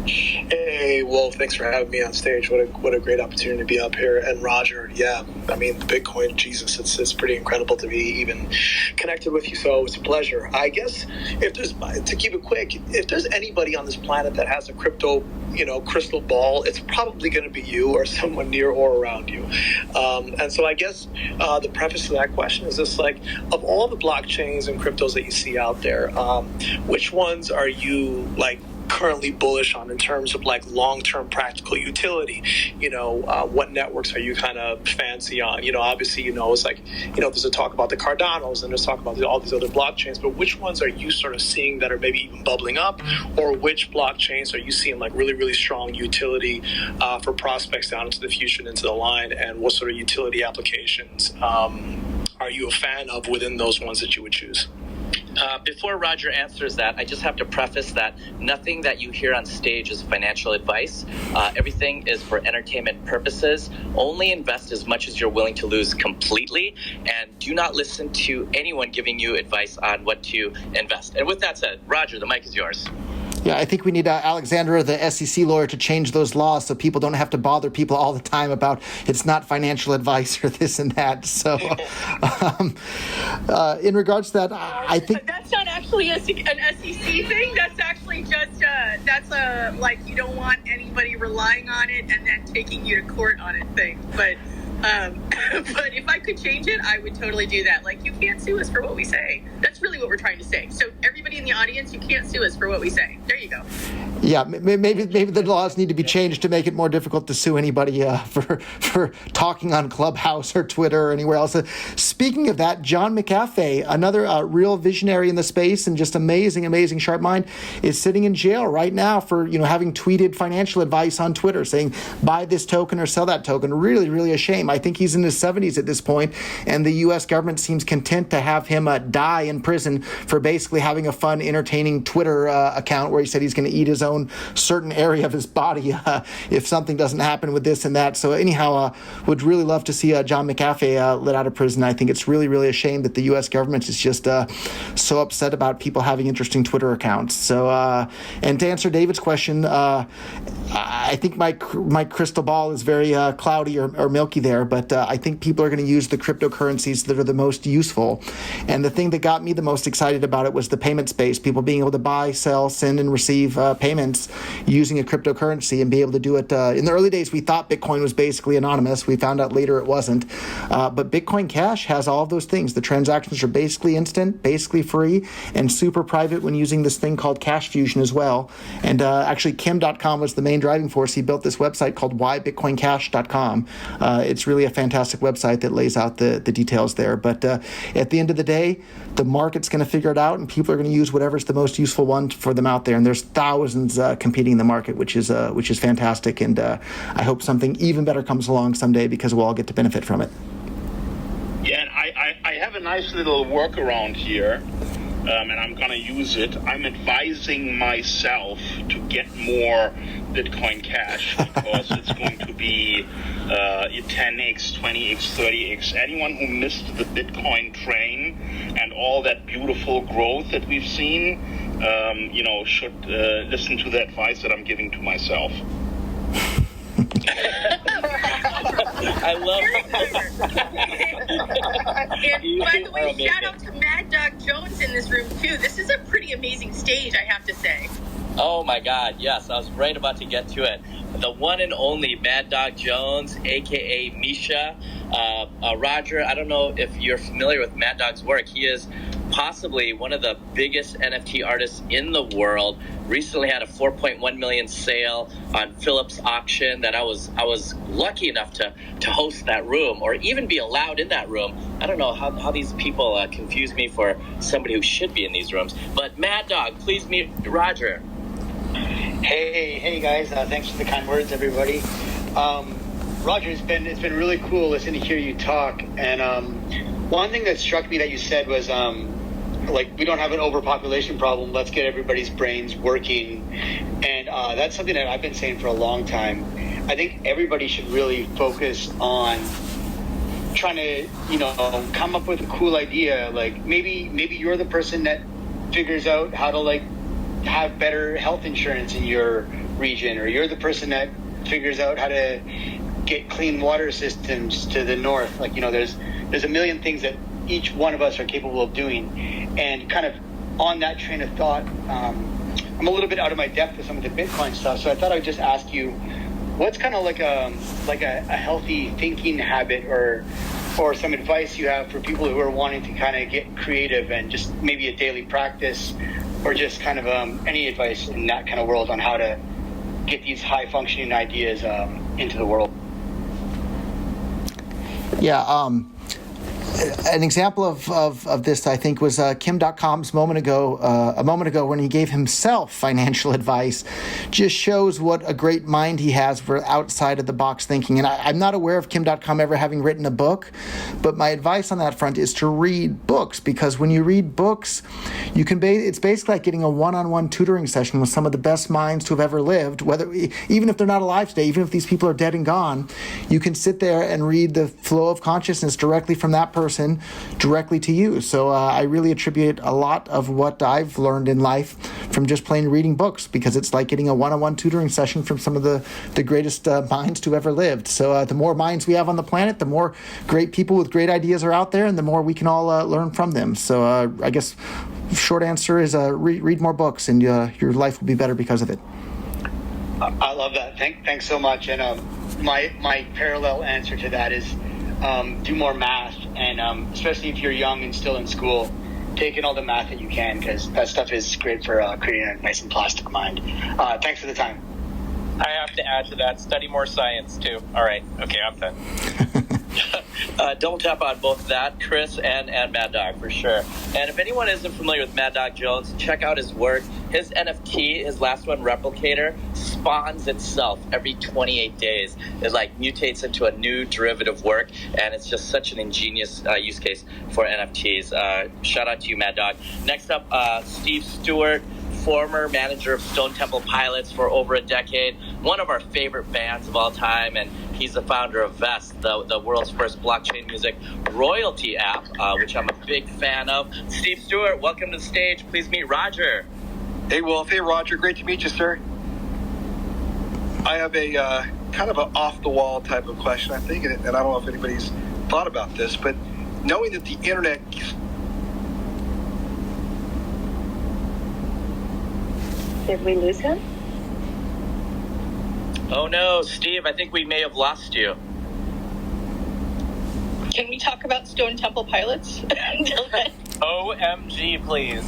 Hey, Wolf, thanks for having me on stage. What a great opportunity to be up here. And Roger, yeah, I mean, Bitcoin, Jesus, it's pretty incredible to be even connected with you. So it's a pleasure. I guess to keep it quick, if there's anybody on this planet that has a crypto, crystal ball, it's probably going to be you or someone near or around you. And so I guess the preface to that question is just like, of all the blockchains and cryptos that you see out there, which ones are you like currently bullish on in terms of like long-term practical utility? What networks are you kind of fancy on? Obviously, it's like, there's a talk about the Cardanos and there's talk about all these other blockchains, but which ones are you sort of seeing that are maybe even bubbling up, or which blockchains are you seeing like really, really strong utility for prospects down into the future and into the line, and what sort of utility applications are you a fan of within those ones that you would choose? Before Roger answers that, I just have to preface that nothing that you hear on stage is financial advice. Everything is for entertainment purposes. Only invest as much as you're willing to lose completely, and do not listen to anyone giving you advice on what to invest. And with that said, Roger, the mic is yours. Yeah, I think we need Alexandra, the SEC lawyer, to change those laws so people don't have to bother people all the time about it's not financial advice or this and that. So in regards to that, I think... That's not actually an SEC thing. That's actually just, like you don't want anybody relying on it and then taking you to court on it thing. But if I could change it, I would totally do that. Like, you can't sue us for what we say. That's really what we're trying to say. So everybody in the audience, you can't sue us for what we say. There you go. Yeah, maybe the laws need to be changed to make it more difficult to sue anybody for talking on Clubhouse or Twitter or anywhere else. Speaking of that, John McAfee, another real visionary in the space and just amazing sharp mind, is sitting in jail right now for having tweeted financial advice on Twitter saying buy this token or sell that token. Really a shame. I think he's in his 70s at this point, and the U.S. government seems content to have him die in prison for basically having a fun fun, entertaining Twitter account where he said he's going to eat his own certain area of his body if something doesn't happen with this and that. So anyhow, would really love to see John McAfee let out of prison. I think it's really, really a shame that the U.S. government is just so upset about people having interesting Twitter accounts. So, and to answer David's question, I think my crystal ball is very cloudy or milky there, but I think people are going to use the cryptocurrencies that are the most useful. And the thing that got me the most excited about it was the payment space, people being able to buy, sell, send, and receive payments using a cryptocurrency and be able to do it. In the early days, we thought Bitcoin was basically anonymous. We found out later it wasn't. But Bitcoin Cash has all of those things. The transactions are basically instant, basically free, and super private when using this thing called CashFusion as well. And actually, Dotcom was the main driving force. He built this website called whybitcoincash.com. It's really a fantastic website that lays out the details there. But at the end of the day, the market's going to figure it out, and people are going to use whatever's the most useful one for them out there. And there's thousands competing in the market, which is fantastic. And I hope something even better comes along someday because we'll all get to benefit from it. Yeah, and I have a nice little workaround here, and I'm going to use it. I'm advising myself to get more Bitcoin Cash because it's going to be 10x, 20x, 30x. Anyone who missed the Bitcoin train and all that beautiful growth that we've seen, should listen to the advice that I'm giving to myself. I love And by the way, shout out to Mad Dog Jones in this room too. This is a pretty amazing stage, I have to say. Oh my God, yes, I was right about to get to it. The one and only Mad Dog Jones, aka Misha. Roger, I don't know if you're familiar with Mad Dog's work. He is possibly one of the biggest NFT artists in the world. Recently had a 4.1 million sale on Phillips auction that I was lucky enough to host that room or even be allowed in that room. I don't know how these people confuse me for somebody who should be in these rooms. But Mad Dog, please meet Roger. Hey guys, thanks for the kind words, everybody. Roger, it's been really cool listening to hear you talk. And one thing that struck me that you said was we don't have an overpopulation problem. Let's get everybody's brains working. And that's something that I've been saying for a long time. I think everybody should really focus on trying to, come up with a cool idea. Like maybe you're the person that figures out how to have better health insurance in your region, or you're the person that figures out how to get clean water systems to the north. There's a million things that each one of us are capable of doing. And kind of on that train of thought, I'm a little bit out of my depth with some of the Bitcoin stuff, so I thought I would just ask you, what's kind of like a healthy thinking habit or some advice you have for people who are wanting to kind of get creative and just maybe a daily practice, or just kind of any advice in that kind of world on how to get these high functioning ideas into the world? Yeah, an example of this, I think, was Dotcom's a moment ago when he gave himself financial advice. Just shows what a great mind he has for outside of the box thinking. And I'm not aware of Dotcom ever having written a book, but my advice on that front is to read books, because when you read books, it's basically like getting a one-on-one tutoring session with some of the best minds to have ever lived, even if they're not alive today, even if these people are dead and gone. You can sit there and read the flow of consciousness directly from that person directly to you. So I really attribute a lot of what I've learned in life from just plain reading books, because it's like getting a one-on-one tutoring session from some of the greatest minds to ever lived. So the more minds we have on the planet, the more great people with great ideas are out there, and the more we can all learn from them. So I guess short answer is read more books, and your life will be better because of it. I love that. Thanks so much. And my parallel answer to that is do more math, and especially if you're young and still in school, take in all the math that you can, because that stuff is great for creating a nice and plastic mind. Thanks for the time. I have to add to that, study more science too. All right, okay, I'm done. Don't tap on both that, Chris and Mad Dog, for sure. And if anyone isn't familiar with Mad Dog Jones, check out his work. His NFT, his last one, Replicator, spawns itself every 28 days. It like mutates into a new derivative work, and it's just such an ingenious use case for NFTs. Shout out to you, Mad Dog. Next up, Steve Stewart, former manager of Stone Temple Pilots for over a decade, one of our favorite bands of all time, and he's the founder of Vest, the world's first blockchain music royalty app, which I'm a big fan of. Steve Stewart, welcome to the stage. Please meet Roger. Hey, Wolf. Hey, Roger. Great to meet you, sir. I have a kind of an off-the-wall type of question, I think, and I don't know if anybody's thought about this, but knowing that the internet... Did we lose him? Oh no, Steve, I think we may have lost you. Can we talk about Stone Temple Pilots? OMG, please.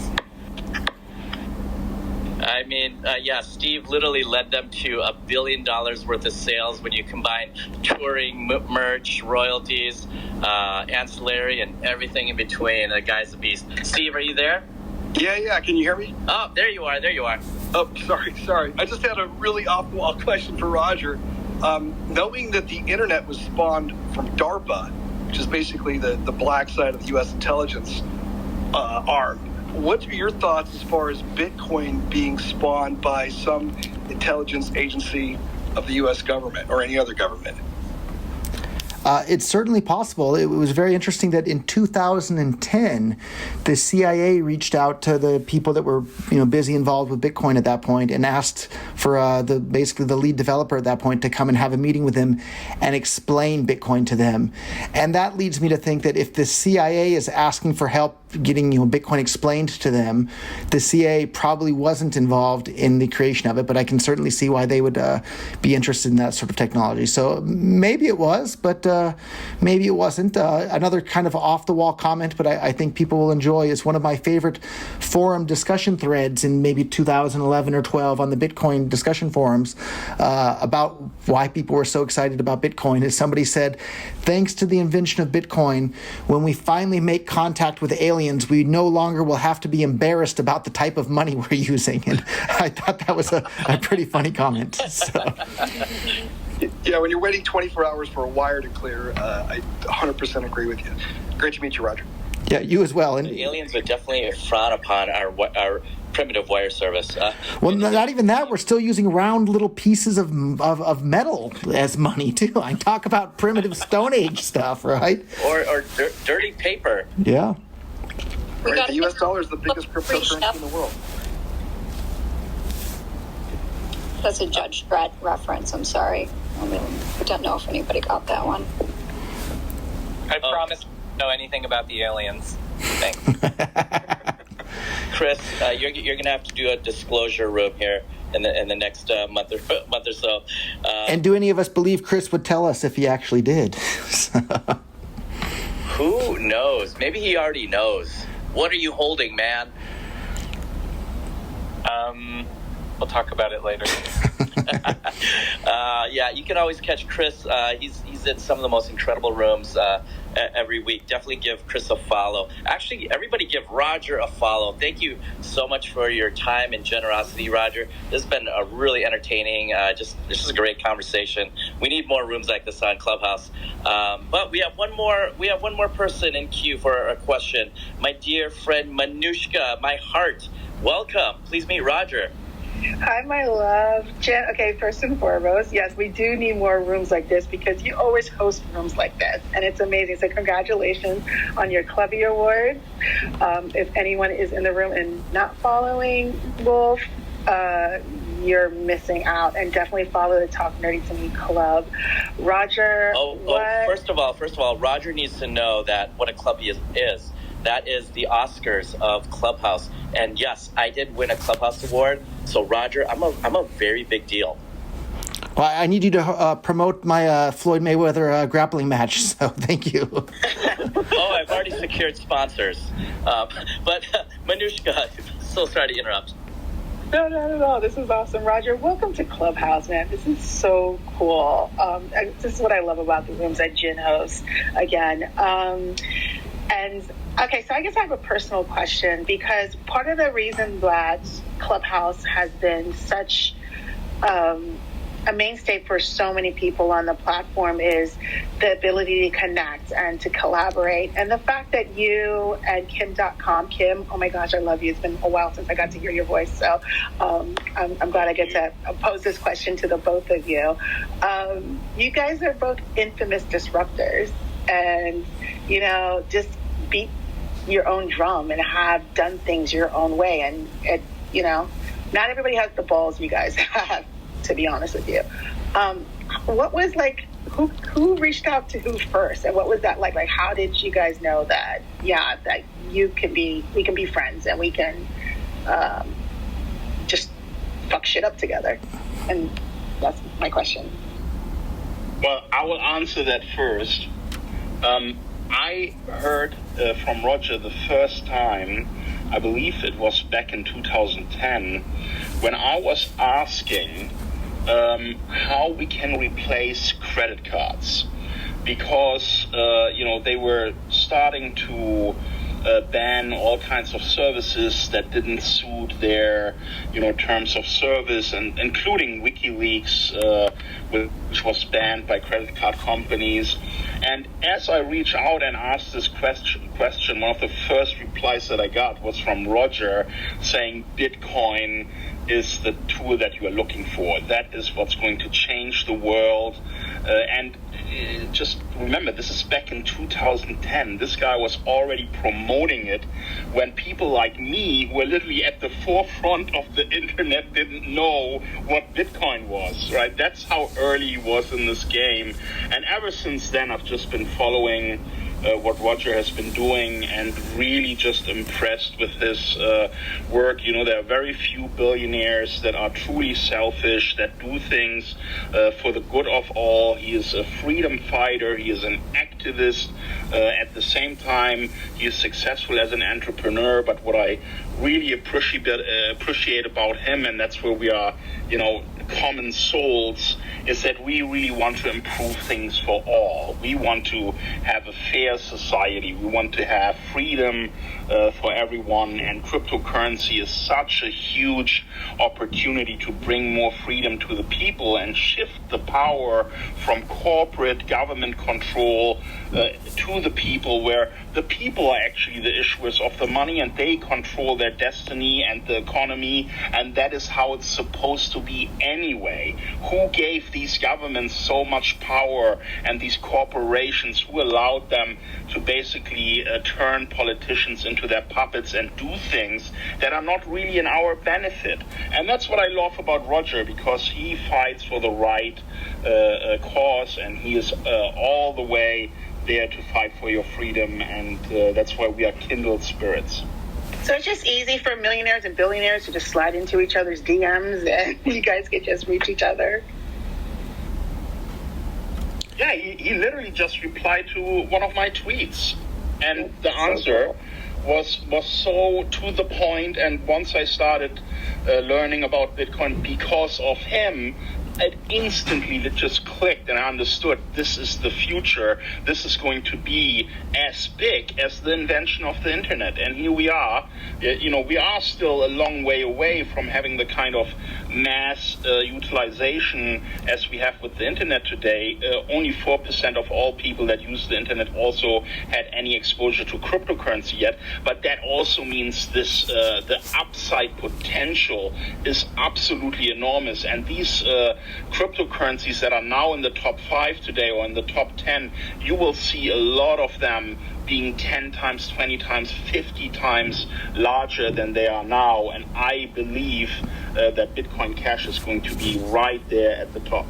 I mean, yeah, Steve literally led them to $1 billion worth of sales when you combine touring, merch, royalties, ancillary, and everything in between. The guy's a beast. Steve, are you there? Yeah. Can you hear me? Oh, there you are. Oh, sorry. I just had a really off-the-wall question for Roger. Knowing that the internet was spawned from DARPA, which is basically the black side of the U.S. intelligence arm, what are your thoughts as far as Bitcoin being spawned by some intelligence agency of the U.S. government or any other government? It's certainly possible. It was very interesting that in 2010, the CIA reached out to the people that were, busy involved with Bitcoin at that point and asked for basically the lead developer at that point to come and have a meeting with him and explain Bitcoin to them. And that leads me to think that if the CIA is asking for help getting Bitcoin explained to them, the CIA probably wasn't involved in the creation of it, but I can certainly see why they would be interested in that sort of technology. So maybe it was, but maybe it wasn't. Another kind of off-the-wall comment, but I think people will enjoy, is one of my favorite forum discussion threads in maybe 2011 or 12 on the Bitcoin discussion forums about why people were so excited about Bitcoin. Is somebody said, thanks to the invention of Bitcoin, when we finally make contact with aliens, we no longer will have to be embarrassed about the type of money we're using. And I thought that was a pretty funny comment. So. Yeah, when you're waiting 24 hours for a wire to clear, I 100% agree with you. Great to meet you, Roger. Yeah, you as well. And the aliens would definitely frown upon our primitive wire service. Well, not even that. We're still using round little pieces of metal as money, too. I talk about primitive Stone Age stuff, right? Or dirty paper. Yeah. Right, the U.S. dollar is the biggest cryptocurrency in the world. That's a Judge Dredd reference. I'm sorry. I don't know if anybody got that one. I promise I don't know anything about the aliens. Thanks. Chris, you're going to have to do a disclosure room here in the next month or so. And do any of us believe Chris would tell us if he actually did? Who knows? Maybe he already knows. What are you holding, man? We'll talk about it later. Yeah, you can always catch Chris. He's in some of the most incredible rooms every week. Definitely give Chris a follow. Actually, everybody give Roger a follow. Thank you so much for your time and generosity, Roger. This has been a really entertaining, this is a great conversation. We need more rooms like this on Clubhouse. But we have one more person in queue for a question. My dear friend Manushka, my heart. Welcome. Please meet Roger. Hi, my love. Jen, okay, first and foremost, yes, we do need more rooms like this because you always host rooms like this, and it's amazing. So congratulations on your Clubby Awards. If anyone is in the room and not following Wolf, you're missing out, and definitely follow the Talk Nerdy to Me Club. Roger, First of all, Roger needs to know that what a Clubby is. That is the Oscars of Clubhouse. And yes, I did win a Clubhouse award. So Roger, I'm a very big deal. Well, I need you to promote my Floyd Mayweather grappling match. So thank you. Oh, I've already secured sponsors. But Manushka, so sorry to interrupt. No. This is awesome. Roger, welcome to Clubhouse, man. This is so cool. This is what I love about the rooms that Jin hosts again. And okay, so I guess I have a personal question, because part of the reason that Clubhouse has been such a mainstay for so many people on the platform is the ability to connect and to collaborate. And the fact that you and Dotcom, Kim, oh my gosh, I love you. It's been a while since I got to hear your voice. So I'm glad I get to pose this question to the both of you. You guys are both infamous disruptors and, just beat your own drum and have done things your own way. And, not everybody has the balls you guys have, to be honest with you. What was who reached out to who first, and what was that like? Like, how did you guys know that that we can be friends and we can just fuck shit up together? And that's my question. Well, I will answer that first. I heard from Roger the first time, I believe it was back in 2010, when I was asking how we can replace credit cards, because they were starting to ban all kinds of services that didn't suit their terms of service, and including WikiLeaks, which was banned by credit card companies. And as I reached out and asked this question, one of the first replies that I got was from Roger saying Bitcoin is the tool that you are looking for. That is what's going to change the world. And just remember, this is back in 2010. This guy was already promoting it when people like me, who were literally at the forefront of the internet, didn't know what Bitcoin was, right? That's how early he was in this game. And ever since then, I've just been following what Roger has been doing and really just impressed with his work. There are very few billionaires that are truly selfish, that do things for the good of all. He is a freedom fighter. He is an activist. At the same time, he is successful as an entrepreneur. But what I really appreciate about him, and that's where we are, common souls, is that we really want to improve things for all. We want to have a fair society. We want to have freedom for everyone, and cryptocurrency is such a huge opportunity to bring more freedom to the people and shift the power from corporate government control to the people, where the people are actually the issuers of the money and they control their destiny and the economy, and that is how it's supposed to be anyway. Who gave these governments so much power and these corporations? Who allowed them to basically turn politicians into their puppets and do things that are not really in our benefit? And that's what I love about Roger, because he fights for the right cause, and he is all the way there to fight for your freedom, and that's why we are kindled spirits. So it's just easy for millionaires and billionaires to just slide into each other's DMs and you guys could just reach each other? Yeah, he literally just replied to one of my tweets, and the answer was so to the point. And once I started learning about Bitcoin because of him, it instantly just clicked, and I understood this is the future. This is going to be as big as the invention of the internet. And here we are. We are still a long way away from having the kind of mass utilization as we have with the internet today. Only 4% of all people that use the internet also had any exposure to cryptocurrency yet. But that also means this the upside potential is absolutely enormous. And these cryptocurrencies that are now in the top 5 today or in the top 10, you will see a lot of them being 10 times, 20 times, 50 times larger than they are now. And I believe that Bitcoin Cash is going to be right there at the top.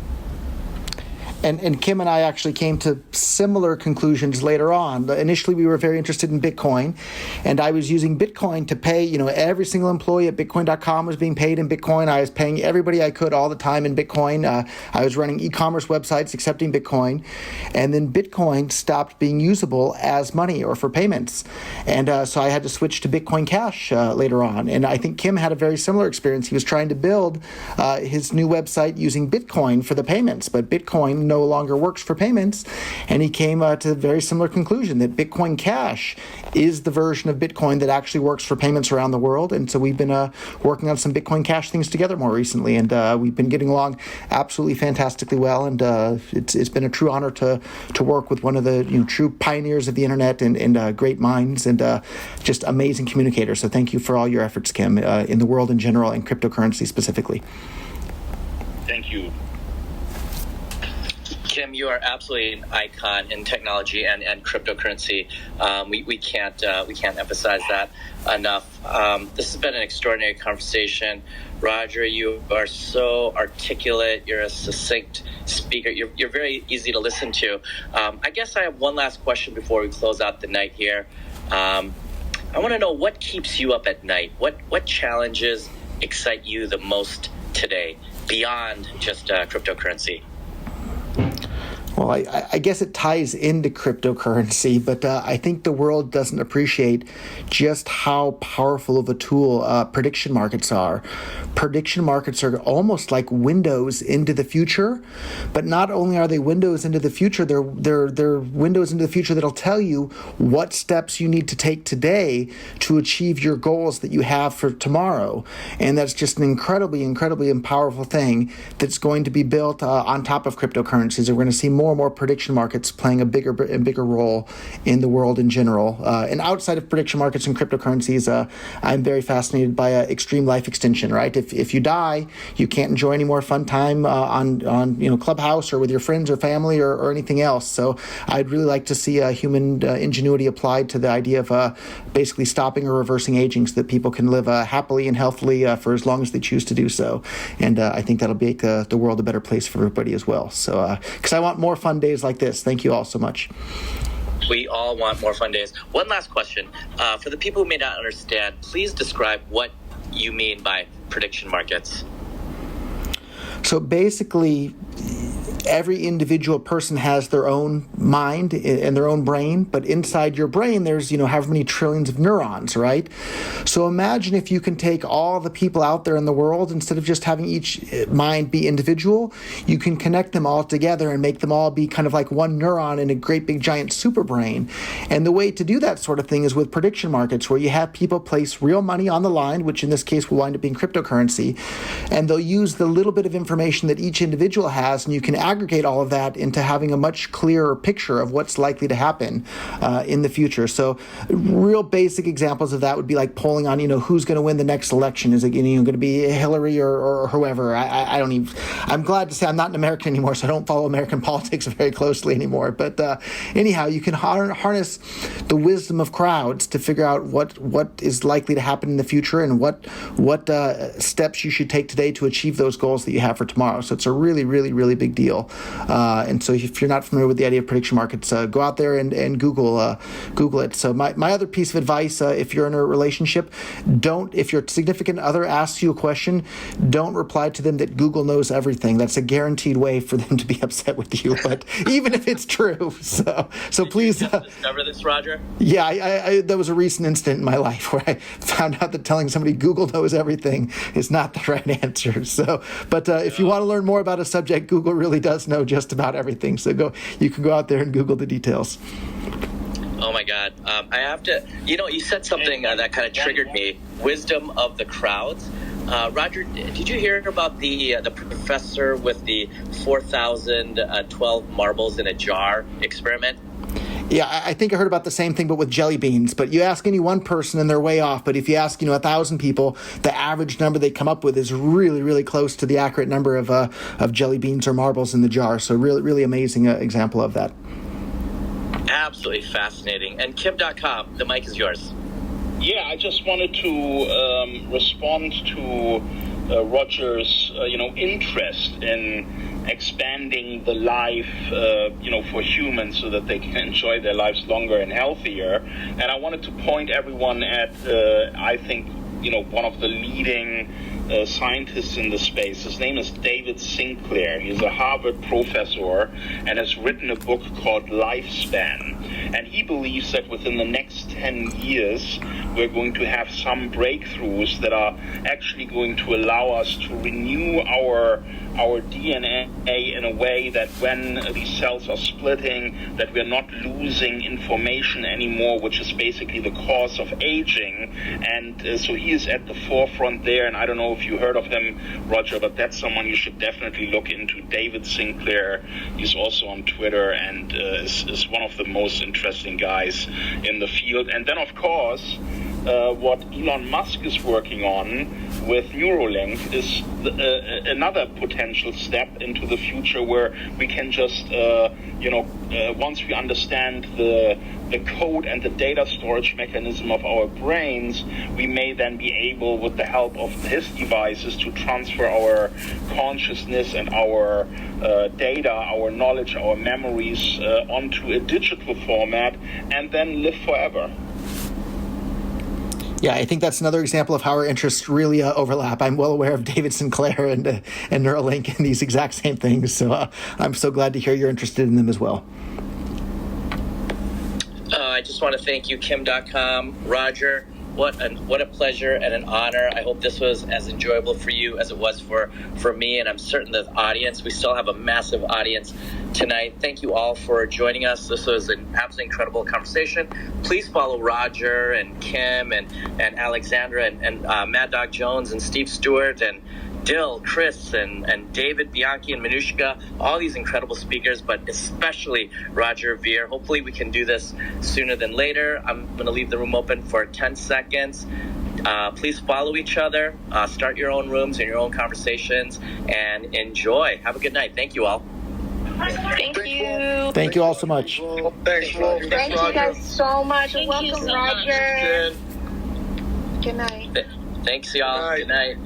And Kim and I actually came to similar conclusions later on. Initially, we were very interested in Bitcoin, and I was using Bitcoin to pay, every single employee at Bitcoin.com was being paid in Bitcoin. I was paying everybody I could all the time in Bitcoin. I was running e-commerce websites accepting Bitcoin, and then Bitcoin stopped being usable as money or for payments. And so I had to switch to Bitcoin Cash later on. And I think Kim had a very similar experience. He was trying to build his new website using Bitcoin for the payments, but Bitcoin no longer works for payments, and he came to a very similar conclusion that Bitcoin Cash is the version of Bitcoin that actually works for payments around the world. And so we've been working on some Bitcoin Cash things together more recently, and we've been getting along absolutely fantastically well. And it's been a true honor to work with one of the true pioneers of the internet and great minds and just amazing communicators. So thank you for all your efforts, Kim, in the world in general and cryptocurrency specifically. Thank you. Kim, you are absolutely an icon in technology and cryptocurrency. We can't emphasize that enough. This has been an extraordinary conversation. Roger, you are so articulate. You're a succinct speaker. You're very easy to listen to. I guess I have one last question before we close out the night here. I want to know what keeps you up at night. What challenges excite you the most today beyond just cryptocurrency? Well, I guess it ties into cryptocurrency, but I think the world doesn't appreciate just how powerful of a tool prediction markets are. Prediction markets are almost like windows into the future, but not only are they windows into the future, they're windows into the future that'll tell you what steps you need to take today to achieve your goals that you have for tomorrow. And that's just an incredibly, incredibly powerful thing that's going to be built on top of cryptocurrencies. We're going to see more and more prediction markets playing a bigger and bigger role in the world in general. And outside of prediction markets and cryptocurrencies, I'm very fascinated by extreme life extension, right? If you die, you can't enjoy any more fun time on Clubhouse or with your friends or family or anything else. So I'd really like to see human ingenuity applied to the idea of basically stopping or reversing aging so that people can live happily and healthily for as long as they choose to do so. And I think that'll make the world a better place for everybody as well. So because I want more fun days like this. Thank you all so much. We all want more fun days. One last question. For the people who may not understand, please describe what you mean by prediction markets. So basically, every individual person has their own mind and their own brain, but inside your brain there's however many trillions of neurons, right? So imagine if you can take all the people out there in the world, instead of just having each mind be individual, you can connect them all together and make them all be kind of like one neuron in a great big giant super brain. And the way to do that sort of thing is with prediction markets, where you have people place real money on the line, which in this case will wind up being cryptocurrency, and they'll use the little bit of information that each individual has, and you can aggregate all of that into having a much clearer picture of what's likely to happen in the future. So real basic examples of that would be like polling on, who's going to win the next election. Is it going to be Hillary or whoever? I'm glad to say I'm not an American anymore, so I don't follow American politics very closely anymore. But anyhow, you can harness the wisdom of crowds to figure out what is likely to happen in the future and what steps you should take today to achieve those goals that you have for tomorrow. So it's a really, really, really big deal. And so if you're not familiar with the idea of prediction markets, go out there and Google it. So my other piece of advice, if you're in a relationship, if your significant other asks you a question, don't reply to them that Google knows everything. That's a guaranteed way for them to be upset with you, but even if it's true. So please. Did you discover this, Roger? Yeah, I there was a recent incident in my life where I found out that telling somebody Google knows everything is not the right answer. So, but if you want to learn more about a subject, Google really does know just about everything. So you can go out there and Google the details. Oh my God. I have to, you said something that kind of triggered me. Wisdom of the crowds. Roger, did you hear about the professor with the 4,012 marbles in a jar experiment? Yeah, I think I heard about the same thing, but with jelly beans. But you ask any one person and they're way off. But if you ask, 1,000 people, the average number they come up with is really, really close to the accurate number of jelly beans or marbles in the jar. So really, really amazing example of that. Absolutely fascinating. And Kim.com, the mic is yours. Yeah, I just wanted to respond to Roger's, interest in expanding the life, for humans so that they can enjoy their lives longer and healthier. And I wanted to point everyone at, I think, one of the leading scientists in the space. His name is David Sinclair. He's a Harvard professor and has written a book called Lifespan. And he believes that within the next 10 years, we're going to have some breakthroughs that are actually going to allow us to renew our DNA in a way that when these cells are splitting, that we're not losing information anymore, which is basically the cause of aging. And so he is at the forefront there, and I don't know if you heard of him, Roger, but that's someone you should definitely look into. David Sinclair, he's also on Twitter, and is one of the most interesting guys in the field. And then, of course, what Elon Musk is working on with Neuralink is another potential step into the future where we can just, once we understand the code and the data storage mechanism of our brains, we may then be able, with the help of his devices, to transfer our consciousness and our data, our knowledge, our memories onto a digital format and then live forever. Yeah, I think that's another example of how our interests really overlap. I'm well aware of David Sinclair and Neuralink and these exact same things, so I'm so glad to hear you're interested in them as well. I just want to thank you, Kim.com, Roger. What a pleasure and an honor. I hope this was as enjoyable for you as it was for me, and I'm certain the audience. We still have a massive audience tonight. Thank you all for joining us. This was an absolutely incredible conversation. Please follow Roger and Kim and Alexandra and Mad Dog Jones and Steve Stewart and Dill, Chris, and David, Bianchi, and Manushka, all these incredible speakers, but especially Roger Ver. Hopefully we can do this sooner than later. I'm going to leave the room open for 10 seconds. Please follow each other, start your own rooms and your own conversations, and enjoy. Have a good night. Thank you all. Thank you. Thank you all so much. Thanks, Roger. Thank you guys so much. Thank you Welcome, so much. Roger. Good night. Thanks, y'all. Good night.